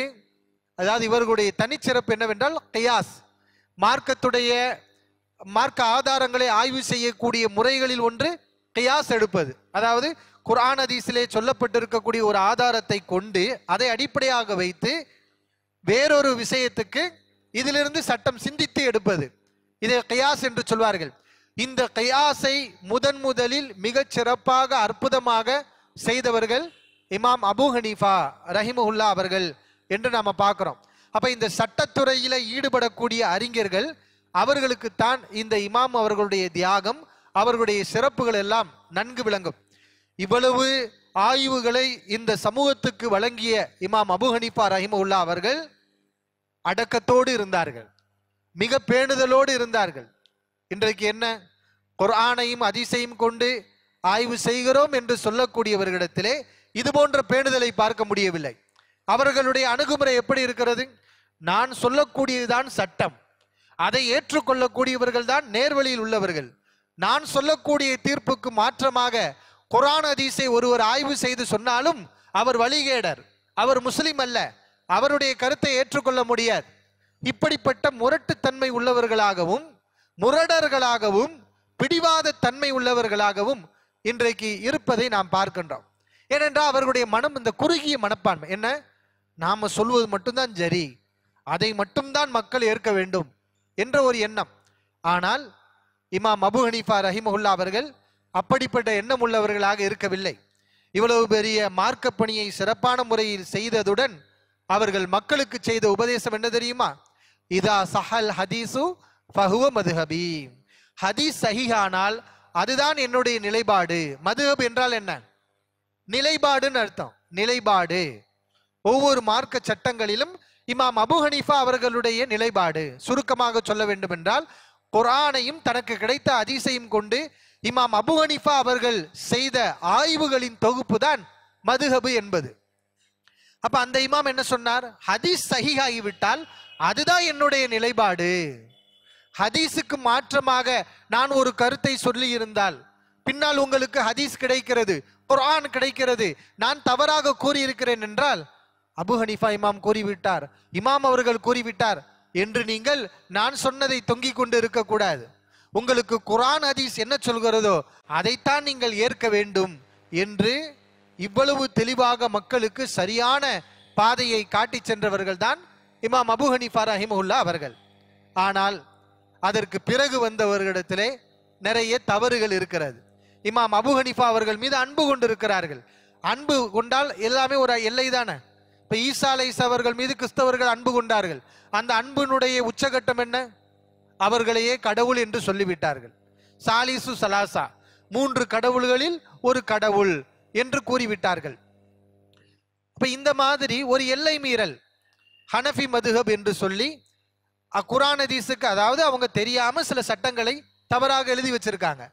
அதாவது இவர்களுடைய தனிச்சிறப்பு என்னவென்றால் கியாஸ், மார்க்க ஆதாரங்களை ஆய்வு செய்யக்கூடிய முறைகளில் ஒன்று கியாஸ் எடுப்பது. அதாவது குர்ஆன் ஹதீஸிலே சொல்லப்பட்டிருக்கக்கூடிய ஒரு ஆதாரத்தை கொண்டு அதை அடிப்படையாக வைத்து வேறொரு விஷயத்துக்கு இதிலிருந்து சட்டம் சிந்தித்து எடுப்பது, இதை கியாஸ் என்று சொல்வார்கள். இந்த கியாஸை முதலில் மிகச் சிறப்பாக அற்புதமாக செய்தவர்கள் இமாம் அபு ஹனீஃபா ரஹிமஹுல்லாஹ் அவர்கள் என்று நாம பார்க்கிறோம். அப்ப இந்த சட்டத்துறையில ஈடுபடக்கூடிய அறிஞர்கள் அவர்களுக்குத்தான் இந்த இமாம் அவர்களுடைய தியாகம், அவர்களுடைய சிறப்புகள் எல்லாம் நன்கு விளங்கும். இவ்வளவு ஆய்வுகளை இந்த சமூகத்துக்கு வழங்கிய இமாம் அபு ஹனீஃபா ரஹிமஹுல்லாஹ் அவர்கள் அடக்கத்தோடு இருந்தார்கள், மிக பேணுதலோடு இருந்தார்கள். இன்றைக்கு என்ன, குர்ஆனையும் ஹதீஸையும் கொண்டு ஆய்வு செய்கிறோம் என்று சொல்லக்கூடியவர்களிடத்திலே இது போன்ற பேணுதலை பார்க்க முடியவில்லை. அவர்களுடைய அணுகுமுறை எப்படி இருக்கிறது? நான் சொல்லக்கூடியதுதான் சட்டம், அதை ஏற்றுக்கொள்ளக்கூடியவர்கள் தான் நேர்வழியில் உள்ளவர்கள். நான் சொல்லக்கூடிய தீர்ப்புக்கு மாற்றமாக குர்ஆன் ஹதீஸை ஒருவர் ஆய்வு செய்து சொன்னாலும் அவர் வழிகேடர், அவர் முஸ்லிம் அல்ல, அவருடைய கருத்தை ஏற்றுக்கொள்ள முடியாது. இப்படிப்பட்ட முரட்டுத்தன்மை உள்ளவர்களாகவும் முரடர்களாகவும் பிடிவாத தன்மை உள்ளவர்களாகவும் இன்றைக்கு இருப்பதை நாம் பார்க்கின்றோம். ஏனென்றால் அவர்களுடைய மனம் இந்த குறுகிய மனப்பான்மை, என்ன, நாம சொல்வது மட்டும்தான் சரி, அதை மட்டும்தான் மக்கள் ஏற்க வேண்டும் என்ற ஒரு எண்ணம். ஆனால் இமாம் அபு ஹனீஃபா ரஹிமஹுல்லாஹ் அவர்கள் அப்படிப்பட்ட எண்ணம் உள்ளவர்களாக இருக்கவில்லை. இவ்வளவு பெரிய மார்க்க பணியை சிறப்பான முறையில் செய்ததுடன் அவர்கள் மக்களுக்கு செய்த உபதேசம் என்ன தெரியுமா? இதா சஹல் ஹதீசு ஃபஹுவ மதுஹபி, ஹதீஸ் சஹீஹானால் அதுதான் என்னுடைய நிலைப்பாடு. மதுஹப் என்றால் என்ன? நிலைப்பாடுன்னு அர்த்தம், நிலைப்பாடு. ஒவ்வொரு மார்க்க சட்டங்களிலும் இமாம் அபு ஹனீஃபா அவர்களுடைய நிலைப்பாடு, சுருக்கமாக சொல்ல வேண்டும் என்றால் குர்ஆனையும் தனக்கு கிடைத்த ஹதீஸையும் கொண்டு இமாம் அபு ஹனீஃபா அவர்கள் செய்த ஆய்வுகளின் தொகுப்பு தான் மதுஹபு என்பது. அப்ப அந்த இமாம் என்ன சொன்னார்? ஹதீஸ் சஹீஹாகிவிட்டால் அதுதான் என்னுடைய நிலைப்பாடு. ஹதீஸுக்கு மாற்றமாக நான் ஒரு கருத்தை சொல்லி இருந்தால் பின்னால் உங்களுக்கு ஹதீஸ் கிடைக்கிறது, குர்ஆன் கிடைக்கிறது, நான் தவறாக கூறியிருக்கிறேன் என்றால் அபு ஹனீஃபா இமாம் கூறிவிட்டார், இமாம் அவர்கள் கூறிவிட்டார் என்று நீங்கள் நான் சொன்னதை தொங்கிக் கொண்டு இருக்கக்கூடாது. உங்களுக்கு குர்ஆன் ஹதீஸ் என்ன சொல்கிறதோ அதைத்தான் நீங்கள் ஏற்க வேண்டும் என்று இவ்வளவு தெளிவாக மக்களுக்கு சரியான பாதையை காட்டி சென்றவர்கள் தான் இமாம் அபு ஹனீஃபா ரஹிமஹுல்லா அவர்கள். ஆனால் அதற்கு பிறகு வந்தவர்களிடத்திலே நிறைய தவறுகள் இருக்கிறது. இமாம் அபு ஹனீஃபா அவர்கள் மீது அன்பு கொண்டிருக்கிறார்கள். அன்பு கொண்டால் எல்லாமே ஒரு எல்லை தானே. இப்ப ஈசா அலைஹிஸ்ஸலாம் அவர்கள் மீது கிறிஸ்தவர்கள் அன்பு கொண்டார்கள். அந்த அன்பினுடைய உச்சகட்டம் என்ன? அவர்களையே கடவுள் என்று சொல்லிவிட்டார்கள். சாலிசு சலாசா, 3 கடவுள்களில் ஒரு கடவுள் என்று கூறிவிட்டார்கள். இப்ப இந்த மாதிரி ஒரு எல்லை மீறல் ஹனஃபி மதுஹப் என்று சொல்லி குர்ஆன் ஹதீஸுக்கு, அதாவது அவங்க தெரியாம சில சட்டங்களை தவறாக எழுதி வச்சிருக்காங்க.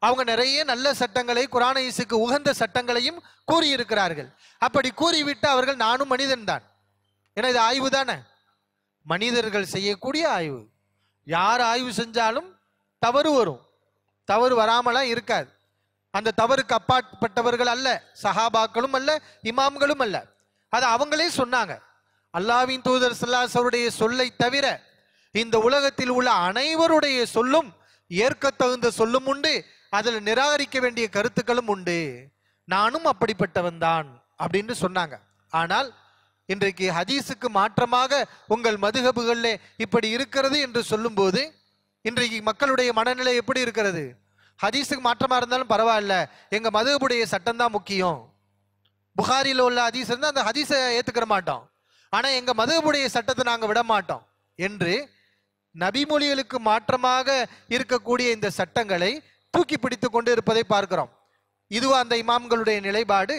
அவங்க நிறைய நல்ல சட்டங்களை, குர்ஆன் ஹதீஸுக்கு உகந்த சட்டங்களையும் கூறியிருக்கிறார்கள். அப்படி கூறிவிட்டு அவர்கள் நானும் மனிதன் தான், ஏன்னா இது ஆய்வு தானே, மனிதர்கள் செய்யக்கூடிய ஆய்வு. யார் ஆய்வு செஞ்சாலும் தவறு வரும், தவறு வராமலாம் இருக்காது. அந்த தவறுக்கு அப்பாற்பட்டவர்கள் அல்ல, சஹாபாக்களும் அல்ல, இமாம்களும் அல்ல. அது அவங்களே சொன்னாங்க. அல்லாஹ்வின் தூதர் ஸல்லல்லாஹு அலைஹி வஸல்லம் சொல்லை தவிர இந்த உலகத்தில் உள்ள அனைவருடைய சொல்லும் ஏற்கத்தகுந்த சொல்லும் உண்டு, அதில் நிராகரிக்க வேண்டிய கருத்துக்களும் உண்டு. நானும் அப்படிப்பட்டவன் தான் அப்படின்னு சொன்னாங்க. ஆனால் இன்றைக்கு ஹதீஸுக்கு மாற்றமாக உங்கள் மதுஹபுகளிலே இப்படி இருக்கிறது என்று சொல்லும் போது இன்றைக்கு மக்களுடைய மனநிலை எப்படி இருக்கிறது? ஹதீஸுக்கு மாற்றமா இருந்தாலும் பரவாயில்ல, எங்க மதுஹபுடைய சட்டம் தான் முக்கியம். புகாரில உள்ள ஹதீஸ் இருந்தால் அந்த ஹதீஸை ஏத்துக்கிற மாட்டோம், ஆனா எங்க மதுஹபுடைய சட்டத்தை நாங்க விட மாட்டோம் என்று நபிமொழிகளுக்கு மாற்றமாக இருக்கக்கூடிய இந்த சட்டங்களை தூக்கி பிடித்து கொண்டு இருப்பதை பார்க்கிறோம். இதுவா அந்த இமாம்களுடைய நிலைப்பாடு?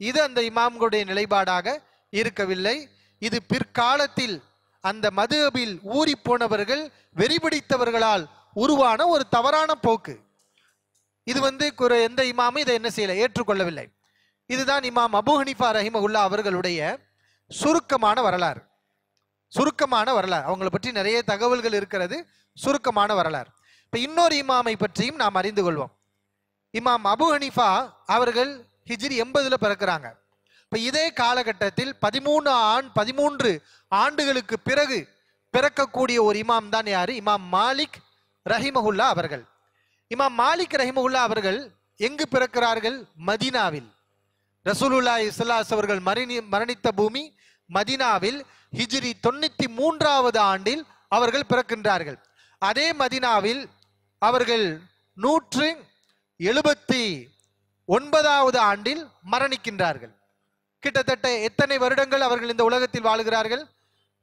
இது அந்த இமாம்களுடைய நிலைப்பாடாக இருக்கவில்லை. இது பிற்காலத்தில் அந்த மதுஹபில் ஊறி போனவர்கள், வெறிபிடித்தவர்களால் உருவான ஒரு தவறான போக்கு. இது எந்த இமாமும் இதை என்ன செய்யல, ஏற்றுக்கொள்ளவில்லை. இதுதான் இமாம் அபு ஹனீஃபா ரஹிமஹுல்லா அவர்களுடைய சுருக்கமான வரலாறு. சுருக்கமான வரலாறு, அவங்களை பற்றி நிறைய தகவல்கள் இருக்கிறது. சுருக்கமான வரலாறு. இப்ப இன்னொரு இமாமை பற்றியும் நாம் அறிந்து கொள்வோம். இமாம் அபு ஹனீஃபா அவர்கள் ஹிஜ்ரி 80 பிறக்கிறாங்க. இப்ப இதே காலகட்டத்தில் 13 ஆண்டுகளுக்கு பிறகு பிறக்கக்கூடிய ஒரு இமாம் தான் யாரு? இமாம் மாலிக் ரஹிமஹுல்லா அவர்கள். இமாம் மாலிக் ரஹிமஹுல்லா அவர்கள் எங்கு பிறக்கிறார்கள்? மதீனாவில். ரசூலுல்லாஹி ஸல்லல்லாஹு அலைஹி அவர்கள் மரணித்த பூமி மதீனாவில். ஹிஜ்ரி 93வது ஆண்டில் அவர்கள் பிறக்கின்றார்கள். அதே மதீனாவில் அவர்கள் 179வது ஆண்டில் மரணிக்கின்றார்கள். கிட்டத்தட்ட எத்தனை வருடங்கள் அவர்கள் இந்த உலகத்தில் வாழுகிறார்கள்?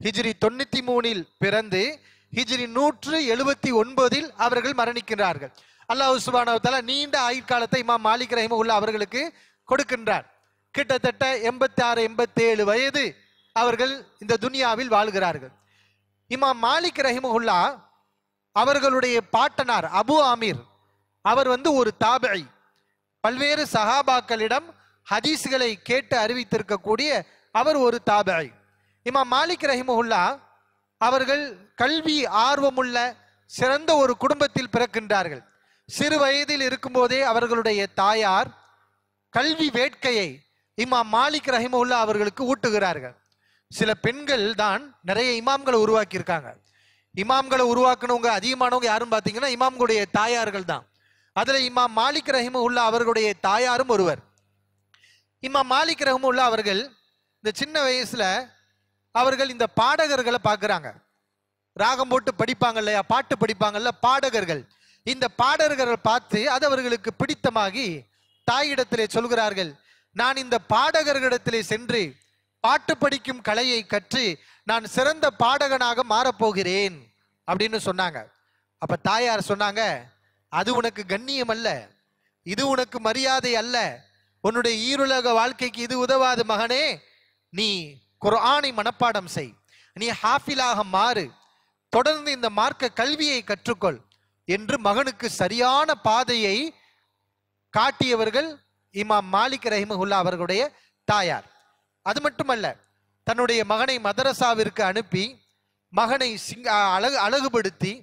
ஹிஜ்ரி 93இல் பிறந்து ஹிஜ்ரி 179இல் அவர்கள் மரணிக்கின்றார்கள். அல்லாஹ் சுப்ஹானஹு வ தஆலா நீண்ட ஆயுட்காலத்தை இமாம் மாலிக் ரஹிமஹுல்லா அவர்களுக்கு கொடுக்கின்றார். கிட்டத்தட்ட 86-87 வயது அவர்கள் இந்த துனியாவில் வாழ்கிறார்கள். இமாம் மாலிக் ரஹிமஹுல்லா அவர்களுடைய பாட்டனார் அபு ஆமீர் அவர் ஒரு தாபிஈ, பல்வேறு சஹாபாக்களிடம் ஹதீஸ்களை கேட்டு அறிவித்திருக்கக்கூடிய அவர் ஒரு தாபிஈ. இமாம் மாலிக் ரஹிமஹுல்லா அவர்கள் கல்வி ஆர்வமுள்ள சிறந்த ஒரு குடும்பத்தில் பிறக்கின்றார்கள். சிறு வயதில் இருக்கும்போதே அவர்களுடைய தாயார் கல்வி வேட்கையை இமாம் மாலிக் ரஹிமஹுல்லா அவர்களுக்கு ஊட்டுகிறார்கள். சில பெண்கள் தான் நிறைய இமாம்களை உருவாக்கி இருக்காங்க. இமாம்களை உருவாக்குனவங்க அதிகமானவங்க யாரும் பார்த்தீங்கன்னா இமாம்களுடைய தாயார்கள் தான். அதுல இமாம் மாலிக் ரஹிமஹுல்லா அவர்களுடைய தாயாரும் ஒருவர். இமாம் மாலிக் ரஹிமஹுல்லா அவர்கள் இந்த சின்ன வயசுல அவர்கள் இந்த பாடகர்களை பார்க்குறாங்க. ராகம் போட்டு படிப்பாங்க இல்லையா, பாட்டு படிப்பாங்கல்ல பாடகர்கள். இந்த பாடகர்கள் பார்த்து அது அவர்களுக்கு பிடித்தமாகி தாயிடத்திலே சொல்கிறார்கள், நான் இந்த பாடகர்களிடத்திலே சென்று பாட்டு படிக்கும் கலையை கற்று நான் சிறந்த பாடகனாக மாறப்போகிறேன் அப்படின்னு சொன்னாங்க. அப்ப தாயார் சொன்னாங்க, அது உனக்கு கண்ணியம் அல்ல, இது உனக்கு மரியாதை அல்ல, உன்னுடைய ஈருலக வாழ்க்கைக்கு இது உதவாது மகனே, நீ குர்ஆனை மனப்பாடம் செய், நீ ஹாஃபிலாக மாறு, தொடர்ந்து இந்த மார்க்க கல்வியை கற்றுக்கொள் என்று மகனுக்கு சரியான பாதையை காட்டியவர்கள் இமாம் மாலிக் ரஹிமஹுல்லா அவர்களுடைய தாயார். அது மட்டுமல்ல, தன்னுடைய மகனை மதரசாவிற்கு அனுப்பி மகனை அழகுபடுத்தி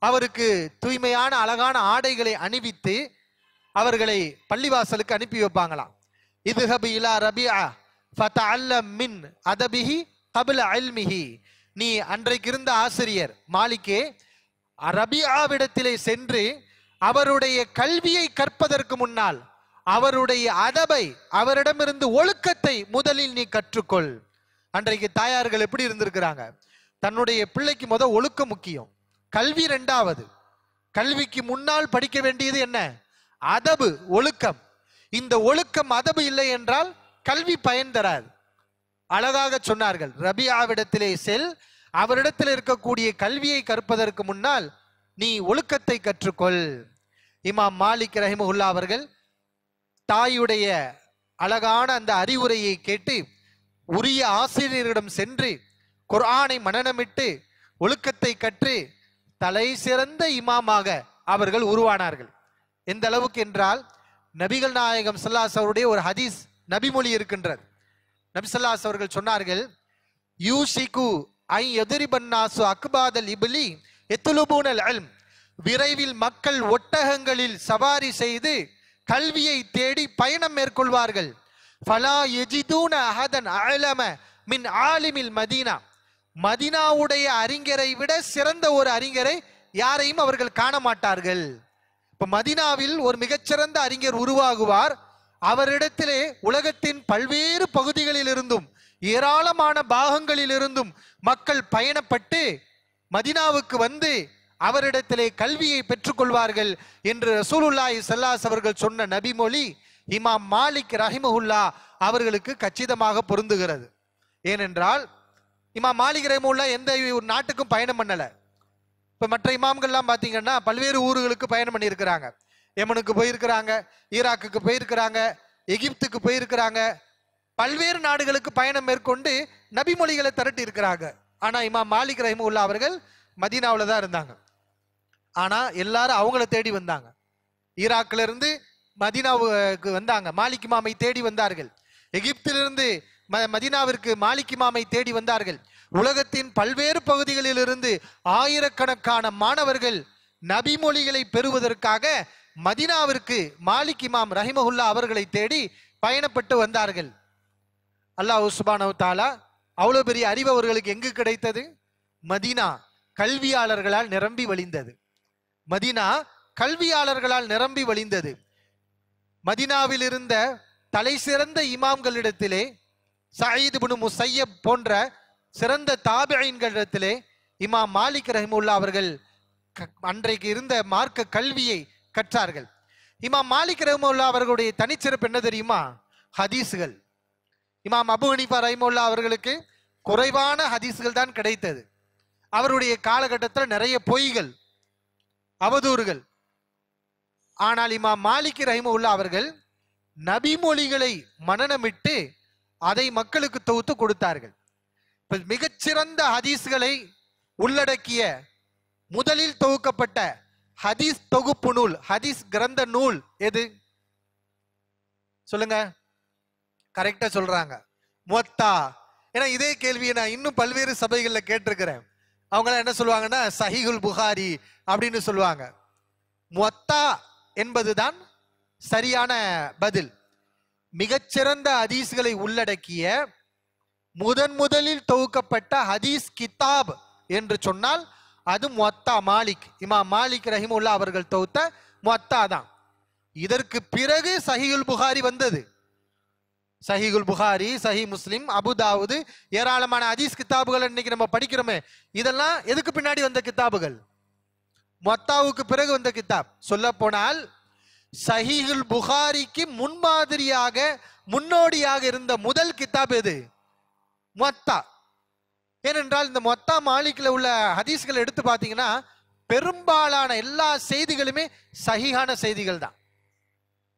அவருக்கு தூய்மையான அழகான ஆடைகளை அணிவித்து அவர்களை பள்ளிவாசலுக்கு அனுப்பி வைப்பாங்களாம். இதுஹபு இலா ரபிஆ ஃபதஅல்லம் மின் அதபிஹி கப்ல இல்மிஹி, நீ அன்றைக்கு இருந்த ஆசிரியர் மாலிக்கே ரபிஆவிடத்திலே சென்று அவருடைய கல்வியை கற்பதற்கு முன்னால் அவருடைய அதபை, அவரிடமிருந்து ஒழுக்கத்தை முதலில் நீ கற்றுக்கொள். அன்றைக்கு தாயார்கள் எப்படி இருந்திருக்கிறாங்க? தன்னுடைய பிள்ளைக்கு ஒழுக்கம் முக்கியம், கல்வி இரண்டாவது. கல்விக்கு முன்னால் படிக்க வேண்டியது என்ன? அதபு, ஒழுக்கம். இந்த ஒழுக்கம் அதபு இல்லை என்றால் கல்வி பயன் தராது. அழகாக சொன்னார்கள், ரபியாவிடத்திலே செல், அவரிடத்தில் இருக்கக்கூடிய கல்வியை கற்பதற்கு முன்னால் நீ ஒழுக்கத்தை கற்றுக்கொள். இமாம் மாலிக் ரஹிமஹுல்லா அவர்கள் தாயுடைய அழகான அந்த அறிவுரையை கேட்டு உரிய ஆசிரியரிடம் சென்று குர்ஆனை மனனமிட்டு ஒழுக்கத்தை கற்று தலை சிறந்த இமாமாக அவர்கள் உருவானார்கள். எந்த அளவுக்கு என்றால், நபிகள் நாயகம் ஸல்லல்லாஹு அலைஹி வஸல்லம் ஒரு ஹதீஸ் நபிமொழி இருக்கின்றது. நபி ஸல்லல்லாஹு அலைஹி அவர்கள் சொன்னார்கள், யூசிகு ஐ யத்ரிபன்னாசு அக்பாதல் இப்லி யத்லுபூனல் இல்ம். விரைவில் மக்கள் ஒட்டகங்களில் சவாரி செய்து கல்வியை தேடி பயணம் மேற்கொள்வார்கள். ஃபலா யஜிதூன அஹதன் அலம மின் ஆலிமில் மதீனா. மதீனாவுடைய அறிஞரை விட சிறந்த ஒரு அறிஞரை யாரையும் அவர்கள் காண மாட்டார்கள். இப்ப மதீனாவில் ஒரு மிகச்சிறந்த அறிஞர் உருவாகுவார். அவரிடத்திலே உலகத்தின் பல்வேறு பகுதிகளில் இருந்தும் ஏராளமான பாகங்களில் இருந்தும் மக்கள் பயணப்பட்டு மதீனாவுக்கு வந்து அவரிடத்திலே கல்வியை பெற்றுக்கொள்வார்கள் என்று ரசூலுல்லாஹி ஸல்லல்லாஹு அலைஹி அவர்கள் சொன்ன நபிமொழி இமாம் மாலிக் ரஹிமஹுல்லா அவர்களுக்கு கச்சிதமாக பொருந்துகிறது. ஏனென்றால் இமாம் மாலிக் ரஹிமஹுல்லா எந்த ஒரு நாட்டுக்கும் பயணம் பண்ணல. இப்ப மற்ற இமாம்கள்லாம் பாத்தீங்கன்னா பல்வேறு ஊர்களுக்கு பயணம் பண்ணியிருக்கிறாங்க. யமனுக்கு போயிருக்கிறாங்க, ஈராக்குக்கு போயிருக்கிறாங்க, எகிப்துக்கு போயிருக்கிறாங்க, பல்வேறு நாடுகளுக்கு பயணம் மேற்கொண்டு நபிமொழிகளை திரட்டி இருக்கிறாங்க. ஆனா இமாம் மாலிக் ரஹிமஹுல்லா அவர்கள் மதீனாவில் தான் இருந்தாங்க. ஆனா எல்லாரும் அவங்கள தேடி வந்தாங்க. ஈராக்ல இருந்து மதீனாவுக்கு வந்தாங்க, மாலிக் இமாமை தேடி வந்தார்கள். எகிப்திலிருந்து மதீனாவிற்கு மாலிக் இமாமை தேடி வந்தார்கள். உலகத்தின் பல்வேறு பகுதிகளில் இருந்து ஆயிரக்கணக்கான மாணவர்கள் நபிமொழிகளை பெறுவதற்காக மதீனாவிற்கு மாலிக் இமாம் ரஹிமஹுல்லா அவர்களை தேடி பயணப்பட்டு வந்தார்கள். அல்லாஹ் சுப்ஹானஹு வ தஆலா அவ்வளவு பெரிய அறிவு அவர்களுக்கு எங்கு கிடைத்தது? மதீனா கல்வியாளர்களால் நிரம்பி வழிந்தது. மதீனா கல்வியாளர்களால் நிரம்பி வழிந்தது. மதீனாவில் இருந்த தலை சிறந்த இமாம்களிடத்திலே, சயீத் இப்னு முஸையப் போன்ற சிறந்த தாபிஈன்களிடத்திலே இமாம் மாலிக் ரஹிமஹுல்லா அவர்கள் அன்றைக்கு இருந்த மார்க்க கல்வியை கற்றார்கள். இமாம் மாலிக் ரஹிமஹுல்லா அவர்களுடைய தனிச்சிறப்பு என்ன தெரியுமா? ஹதீஸ்கள். இமாம் அபு ஹனீஃபா ரஹிமஹுல்லா அவர்களுக்கு குறைவான ஹதீஸ்கள் தான் கிடைத்தது. அவருடைய காலகட்டத்தில் நிறைய பொய்கள், அவதூறுகள். ஆனால் இமாம் மாலிக் ரஹிமஹுல்லா அவர்கள் நபிமொழிகளை மனனமிட்டு அதை மக்களுக்கு தொகுத்து கொடுத்தார்கள். மிகச்சிறந்த ஹதீஸ்களை உள்ளடக்கிய முதலில் தொகுக்கப்பட்ட ஹதீஸ் தொகுப்பு நூல், ஹதீஸ் கிரந்த நூல் எது சொல்லுங்க? கரெக்டா சொல்றாங்க, முவத்தா. ஏன்னா இதே கேள்வியை நான் இன்னும் பல்வேறு சபைகளில் கேட்டிருக்கிறேன். அவங்க என்ன சொல்லுவாங்கன்னா சஹீஹுல் புகாரி அப்படின்னு சொல்லுவாங்க. முவத்தா என்பதுதான் சரியான பதில். மிகச்சிறந்த ஹதீஸ்களை உள்ளடக்கிய முதலில் தொகுக்கப்பட்ட ஹதீஸ் கிதாப் என்று சொன்னால் அது முவத்தா மாலிக், இமாம் மாலிக் ரஹிமஹுல்லா அவர்கள் தொகுத்த முவத்தா தான். இதற்கு பிறகு சஹீஹுல் புகாரி வந்தது. சஹீஹுல் புகாரி, சஹீ முஸ்லிம், அபுதாவுது, ஏராளமான ஹதீஸ் கிதாபுகள் இன்னைக்கு நம்ம படிக்கிறோமே, இதெல்லாம் எதுக்கு பின்னாடி வந்த கிதாபுகள்? முவத்தாவுக்கு பிறகு வந்த கிதாப். சொல்ல போனால் சஹீஹுல் புகாரிக்கு முன்மாதிரியாக முன்னோடியாக இருந்த முதல் கிதாப் எது? முவத்தா. ஏனென்றால் இந்த முவத்தா மாலிக்ல உள்ள ஹதீஸ்களை எடுத்து பார்த்தீங்கன்னா பெரும்பாலான எல்லா செய்திகளுமே சஹீஹான செய்திகள் தான்.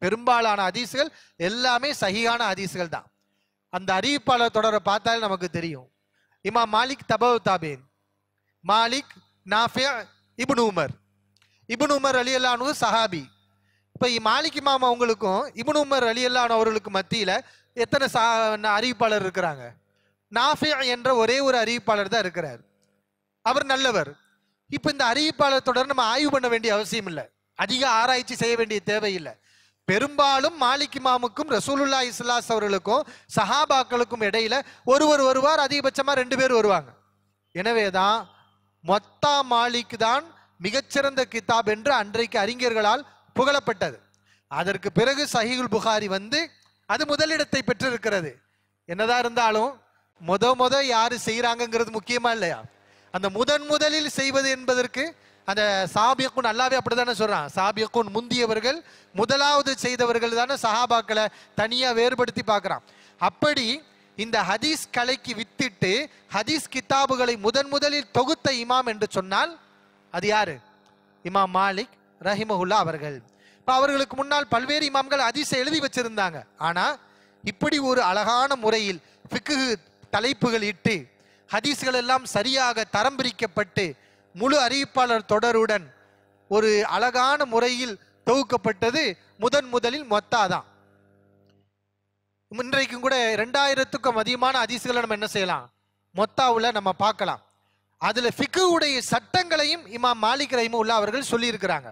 பெரும்பாலான ஹதீஸ்கள் எல்லாமே சஹீஹான ஹதீஸ்கள் தான். அந்த அறிவிப்பாளர் தொடரை பார்த்தாலே நமக்கு தெரியும். இமாம் மாலிக் தபவு தாபீன், மாலிக், நாஃபி, இப்னு உமர். இப்னு உமர் ரலியல்லாஹு அன்ஹு சஹாபி. இப்ப மாலிக் இமாம் அவங்களுக்கும் இப்னு உமர் ரலியல்லாஹு அன்ஹு அவர்களுக்கு மத்தியில எத்தனை அறிவிப்பாளர் இருக்கிறாங்க? நாஃபி என்ற ஒரே ஒரு அறிவிப்பாளர் தான் இருக்கிறார். அவர் நல்லவர். இப்ப இந்த அறிவிப்பாளர் தொடர் நம்ம ஆய்வு பண்ண வேண்டிய அவசியம் இல்லை, அதிக ஆராய்ச்சி செய்ய வேண்டிய தேவையில்லை. பெரும்பாலும் மாலிக் இமாமுக்கும் ரசூலுல்லாஹி ஸல்லல்லாஹு அலைஹி அவர்களுக்கும் சஹாபாக்களுக்கும் இடையில ஒருவர் வருவார், அதிகபட்சமா 2 பேர் வருவாங்க. எனவேதான் முவத்தா மாலிக் தான் மிகச்சிறந்த கிதாப் என்று அன்றைக்கு அறிஞர்களால் புகழப்பட்டது. அதற்கு பிறகு சஹீஹுல் புகாரி வந்து அது முதலிடத்தை பெற்றிருக்கிறது. என்னதான் இருந்தாலும் முத யாரு செய்யறாங்கிறது முக்கியமா இல்லையா? அந்த முதலில் செய்வது என்பதற்கு அந்த சாபியக்குன் அல்லாவே அப்படித்தானே சொல்றான். சாபியக்குன் முந்தியவர்கள், முதலாவது செய்தவர்கள் தானே சஹாபாக்களை தனியா வேறுபடுத்தி பார்க்கிறான். அப்படி இந்த ஹதீஸ் கலைக்கு வித்திட்டு ஹதீஸ் கிதாபுகளை முதலில் தொகுத்த இமாம் என்று சொன்னால் அது யாரு? இமாம் மாலிக் ரஹிமஹுல்லா அவர்கள். இப்ப அவர்களுக்கு முன்னால் பல்வேறு இமாம்கள் ஹதீஸை எழுதி வச்சிருந்தாங்க. ஆனா இப்படி ஒரு அழகான முறையில் ஃபிக்ஹ் தலைப்புகள் இட்டு ஹதீஸ்கள் எல்லாம் சரியாக தரம் பிரிக்கப்பட்டு முழு அறிவிப்பாளர் தொடருடன் ஒரு அழகான முறையில் தொகுக்கப்பட்டது முதலில் மொத்தா தான். இன்றைக்கும் கூட 2000க்கும் அதிகமான ஹதீஸ்களை நம்ம என்ன செய்யலாம், மொத்தாவுல நம்ம பார்க்கலாம். அதுல ஃபிக்ஹுடைய சட்டங்களையும் இமாம் மாலிக் ரஹிமஹுல்லாஹ் அவர்கள் சொல்லி இருக்கிறாங்க.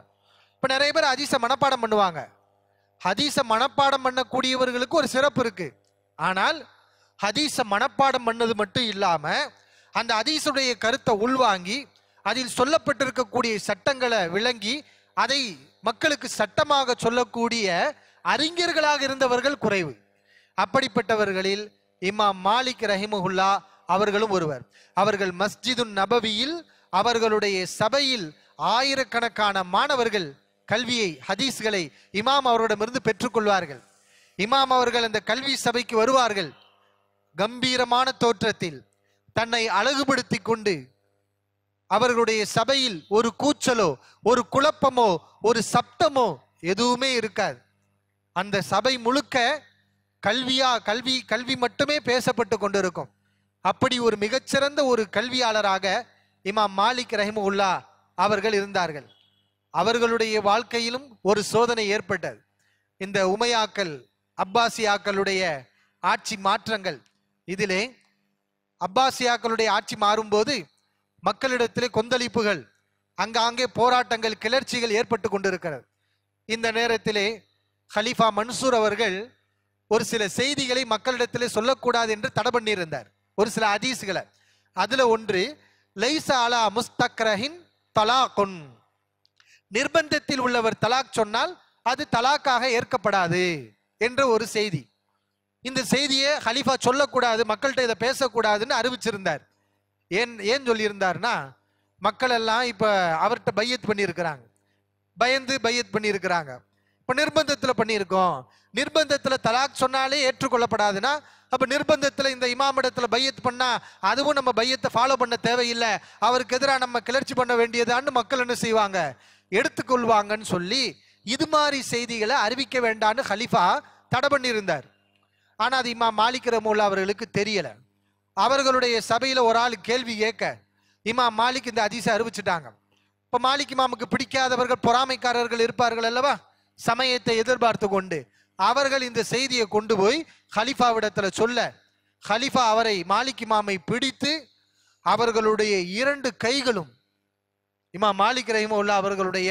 இப்ப நிறைய பேர் ஹதீஸை மனப்பாடம் பண்ணுவாங்க. ஹதீஸை மனப்பாடம் பண்ணக்கூடியவர்களுக்கு ஒரு சிறப்பு இருக்கு. ஆனால் ஹதீஸை மனப்பாடம் பண்ணது மட்டும் இல்லாம அந்த ஹதீஸுடைய கருத்தை உள்வாங்கி அதில் சொல்லப்பட்டிருக்கக்கூடிய சட்டங்களை விளங்கி அதை மக்களுக்கு சட்டமாக சொல்லக்கூடிய அறிஞர்களாக இருந்தவர்கள் குறைவு. அப்படிப்பட்டவர்களில் இமாம் மாலிக் ரஹிமஹுல்லா அவர்களும் ஒருவர். அவர்கள் மஸ்ஜிதுன் நபவியில் அவர்களுடைய சபையில் ஆயிரக்கணக்கான மாணவர்கள் கல்வியை ஹதீஸ்களை இமாம் அவர்களிடமிருந்து பெற்றுக்கொள்வார்கள். இமாம் அவர்கள் அந்த கல்வி சபைக்கு வருவார்கள். கம்பீரமான தோற்றத்தில் தன்னை அழகுபடுத்தி கொண்டு அவர்களுடைய சபையில் ஒரு கூச்சலோ ஒரு குழப்பமோ ஒரு சப்தமோ எதுவுமே இருக்காது. அந்த சபை முழுக்க கல்வி மட்டுமே பேசப்பட்டு கொண்டிருக்கும். அப்படி ஒரு மிகச்சிறந்த ஒரு கல்வியாளராக இமாம் மாலிக் ரஹிமஹுல்லாஹ் அவர்கள் இருந்தார்கள். அவர்களுடைய வாழ்க்கையிலும் ஒரு சோதனை ஏற்பட்டது. இந்த உமையாக்கள் அப்பாசியாக்களுடைய ஆட்சி மாற்றங்கள். இதிலே அப்பாசியாக்களுடைய ஆட்சி மாறும்போது மக்களிடத்திலே கொந்தளிப்புகள், அங்காங்கே போராட்டங்கள், கிளர்ச்சிகள் ஏற்பட்டு கொண்டிருக்கிறது. இந்த நேரத்திலே ஹலீஃபா மன்சூர் அவர்கள் ஒரு சில செய்திகளை மக்களிடத்திலே சொல்லக்கூடாது என்று தடை பண்ணியிருந்தார். ஒரு சில ஹதீஸ்களை. அதுல ஒன்று லைஸா அலா முஸ்தக்ரஹின் தலாக்குன், நிர்பந்தத்தில் உள்ளவர் தலாக் சொன்னால் அது தலாக்காக ஏற்கப்படாது என்ற ஒரு செய்தி. இந்த செய்தியை ஹலீஃபா சொல்லக்கூடாது, மக்கள்கிட்ட இதை பேசக்கூடாதுன்னு அறிவிச்சிருந்தார். ஏன் சொல்லியிருந்தார்னா, மக்கள் எல்லாம் இப்ப அவர்கிட்ட பையத் பண்ணியிருக்கிறாங்க, பயந்து பையத் பண்ணியிருக்கிறாங்க. இப்ப நிர்பந்தத்துல பண்ணியிருக்கோம். நிர்பந்தத்துல தலாக் சொன்னாலே ஏற்றுக்கொள்ளப்படாதுன்னா அப்ப நிர்பந்தத்துல இந்த இமாமிடத்துல பையத் பண்ணா அதுவும் நம்ம பையத்தை ஃபாலோ பண்ண தேவையில்லை, அவருக்கு எதிராக நம்ம கிளர்ச்சி பண்ண வேண்டியதான்னு மக்கள் என்ன செய்வாங்க, எடுத்துக்கொள்வாங்கன்னு சொல்லி இது மாதிரி செய்திகளை அறிவிக்க வேண்டான்னு ஹலீஃபா தடை பண்ணியிருந்தார். ஆனா அது இமாம் மாலிக் ரஹிமஹுல்லாஹ் அவர்களுக்கு தெரியல. அவர்களுடைய சபையில ஒரு ஆள் கேள்வி கேட்க இமாம் மாலிக் இந்த ஹதீஸை அறிவிச்சுட்டாங்க. இப்ப மாலிக் இமாமுக்கு பிடிக்காதவர்கள், பொறாமைக்காரர்கள் இருப்பார்கள் அல்லவா, சமயத்தை எதிர்பார்த்து கொண்டு அவர்கள் இந்த செய்தியை கொண்டு போய் ஹலீஃபாவிடத்துல சொல்ல, ஹலீஃபா அவரை மாலிக் இமாமை பிடித்து அவர்களுடைய 2 கைகளும், இமாம் மாலிக் ரஹிமஹுல்லாஹ் அவர்களுடைய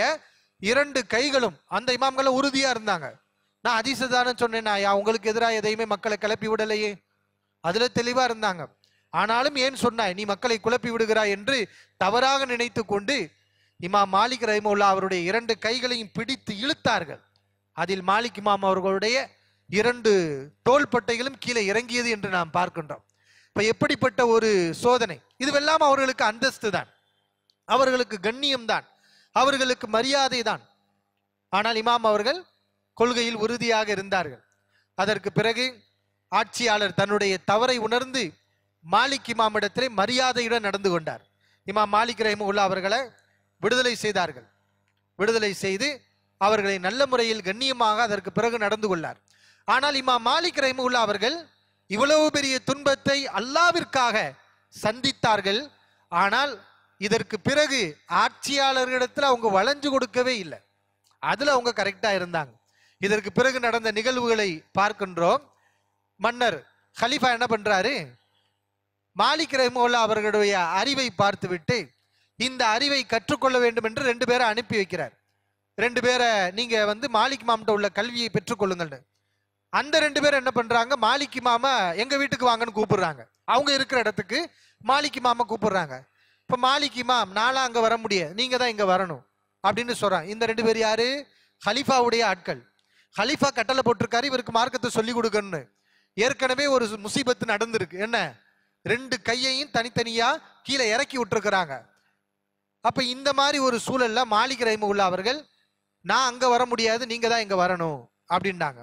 2 கைகளும், அந்த இமாம்கள் உறுதியா இருந்தாங்க. நான் ஹதீஸை தானே சொன்னேன், உங்களுக்கு எதிராக எதையுமே மக்களை கிளப்பி விடலையே, அதுல தெளிவா இருந்தாங்க. ஆனாலும் ஏன் சொன்னாய், நீ மக்களை குழப்பி விடுகிறாய் என்று தவறாக நினைத்து கொண்டு இமாம் மாலிக் ரஹிமஹுல்லாஹ் அவருடைய 2 கைகளையும் பிடித்து இழுத்தார்கள். அதில் மாலிக் இமாம் அவர்களுடைய 2 தோள்பட்டைகளும் கீழே இறங்கியது என்று நாம் பார்க்கின்றோம். இப்ப எப்படிப்பட்ட ஒரு சோதனை! இதுவெல்லாம் அவர்களுக்கு அந்தஸ்து தான், அவர்களுக்கு கண்ணியம் தான், அவர்களுக்கு மரியாதை தான். ஆனால் இமாம் அவர்கள் கொள்கையில் உறுதியாக இருந்தார்கள். அதற்கு பிறகு ஆட்சியாளர் தன்னுடைய தவறை உணர்ந்து மாலிக் இமாமிடத்திலே மரியாதையுடன் நடந்து கொண்டார். இமாம் மாலிக் ரஹிமஹுல்லாஹ் அவர்களை விடுதலை செய்தார்கள். விடுதலை செய்து அவர்களை நல்ல முறையில் கண்ணியமாக அதற்கு பிறகு நடந்து கொண்டார். ஆனால் இமாம் மாலிக் ரஹிமஹுல்லாஹ் அவர்கள் இவ்வளவு பெரிய துன்பத்தை அல்லாஹ்விற்காக சந்தித்தார்கள். ஆனால் இதற்கு பிறகு ஆட்சியாளர்களிடத்தில் அவங்க வளைஞ்சு கொடுக்கவே இல்லை, அதுல அவங்க கரெக்டா இருந்தாங்க. இதற்கு பிறகு நடந்த நிகழ்வுகளை பார்க்கின்றோம். மன்னர் ஹலீஃபா என்ன பண்றாரு, மாலிக் ரஹிமஹுல்லாஹ் அவர்களுடைய அறிவை பார்த்துவிட்டு இந்த அறிவை கற்றுக்கொள்ள வேண்டும் என்று 2 பேரை அனுப்பி வைக்கிறார். 2 பேரை நீங்க மாலிக் இமாம்கிட்ட உள்ள கல்வியை பெற்றுக்கொள்ளுங்கள். அந்த 2 பேர் என்ன பண்றாங்க, மாலிக் இமாம எங்க வீட்டுக்கு வாங்கன்னு கூப்பிடுறாங்க. அவங்க இருக்கிற இடத்துக்கு மாலிக் இமாம கூப்பிடுறாங்க. இப்ப மாலிக் இமாம், நான்லாம் அங்க வர முடியாது, நீங்க தான் இங்க வரணும் அப்படின்னு சொல்றாங்க. இந்த 2 பேர் யாரு, ஹலீஃபாவுடைய ஆட்கள். ஹலீஃபா கட்டளை போட்டிருக்காரு இவருக்கு மார்க்கத்தை சொல்லி கொடுக்கணும்னு. ஏற்கனவே ஒரு முசீபத்து நடந்திருக்கு. என்ன, 2 கையையும் தனித்தனியா கீழே இறக்கி விட்டுருக்கிறாங்க. அப்ப இந்த மாதிரி ஒரு சூழல்ல மாலிக் ரஹிமஹுல்லாஹ் அவர்கள், நான் அங்க வர முடியாது, நீங்க தான் இங்க வரணும் அப்படின்னாங்க.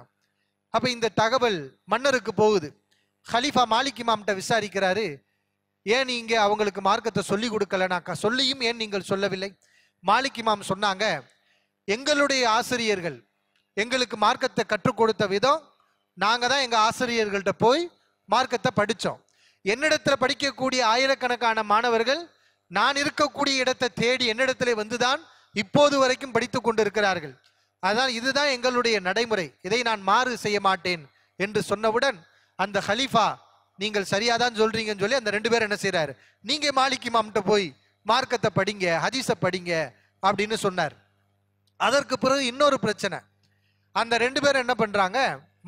அப்ப இந்த தகவல் மன்னருக்கு போகுது. ஹலீஃபா மாலிக் இமாம்கிட்ட விசாரிக்கிறாரு, ஏன் நீங்க அவங்களுக்கு மார்க்கத்தை சொல்லி கொடுக்கல, நான் சொல்லியும் ஏன் நீங்கள் சொல்லவில்லை? மாலிக் இமாம் சொன்னாங்க, எங்களுடைய ஆசிரியர்கள் எங்களுக்கு மார்க்கத்தை கற்றுக் கொடுத்த விதம், நாங்க தான் எங்க ஆசிரியர்கள்ட்ட போய் மார்க்கத்தை படித்தோம். என்னிடத்துல படிக்கக்கூடிய ஆயிரக்கணக்கான மாணவர்கள் நான் இருக்கக்கூடிய இடத்தை தேடி என்னிடத்திலே வந்துதான் இப்போது வரைக்கும் படித்து கொண்டிருக்கிறார்கள். அதான் இதுதான் எங்களுடைய நடைமுறை, இதை நான் மாறு செய்ய மாட்டேன் என்று சொன்னவுடன் அந்த ஹலீஃபா, நீங்கள் சரியாதான் சொல்றீங்கன்னு சொல்லி அந்த 2 பேரும் என்ன செய்யறாரு, நீங்க மாலிக் இமாம்கிட்ட போய் மார்க்கத்தை படிங்க, ஹதீஸை படிங்க அப்படின்னு சொன்னார். அதற்கு பிறகு இன்னொரு பிரச்சனை. அந்த 2 பேரும் என்ன பண்றாங்க,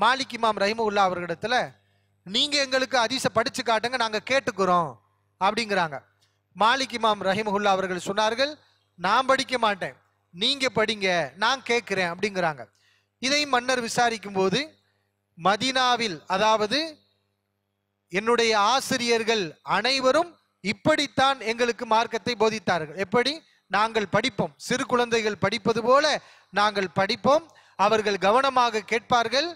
மாலிக் இமாம் ரஹிமஹுல்லாஹ் அவர்களிடத்துல, நீங்க எங்களுக்கு ஹதீஸை படிச்சு காட்டுங்க, நாங்க கேட்டுக்கிறோம் அப்படிங்கிறாங்க. மாலிக் இமாம் ரஹிமஹுல்லாஹ் அவர்கள் சொன்னார்கள், நான் படிக்க மாட்டேன், நீங்க படிங்க, நான் கேட்கிறேன் அப்படிங்கிறாங்க. இதை மன்னர் விசாரிக்கும் போது, மதீனாவில் அதாவது என்னுடைய ஆசிரியர்கள் அனைவரும் இப்படித்தான் எங்களுக்கு மார்க்கத்தை போதித்தார்கள். எப்படி? நாங்கள் படிப்போம், சிறு குழந்தைகள் படிப்பது போல நாங்கள் படிப்போம், அவர்கள் கவனமாக கேட்பார்கள்,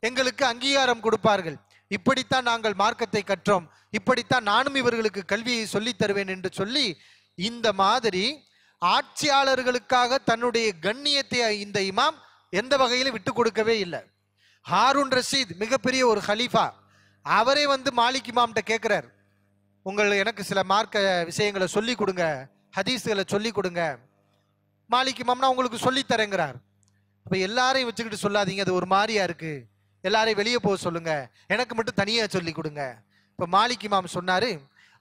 எங்களுக்கு அங்கீகாரம் கொடுப்பார்கள், இப்படித்தான் நாங்கள் மார்க்கத்தை கற்றோம், இப்படித்தான் நானும் இவர்களுக்கு கல்வியை சொல்லித் தருவேன் என்று சொல்லி, இந்த மாதிரி ஆட்சியாளர்களுக்காக தன்னுடைய கண்ணியத்தை இந்த இமாம் எந்த வகையிலும் விட்டு கொடுக்கவே இல்லை. ஹாரூன் ரஷீத் மிகப்பெரிய ஒரு ஹலீஃபா, அவரே வந்து மாலிக் இமாம்கிட்ட கேட்கிறார், எனக்கு சில மார்க்க விஷயங்களை சொல்லி கொடுங்க, ஹதீஸ்களை சொல்லி கொடுங்க. மாலிக் இமாம்னா உங்களுக்கு சொல்லித்தரேங்கிறார். அப்ப எல்லாரையும் வச்சுக்கிட்டு சொல்லாதீங்க, அது ஒரு மாதிரியா இருக்கு, எல்லாரையும் வெளியே போக சொல்லுங்க, எனக்கு மட்டும் தனியா சொல்லி கொடுங்க. இப்ப மாலிக் இமாம் சொன்னாரு,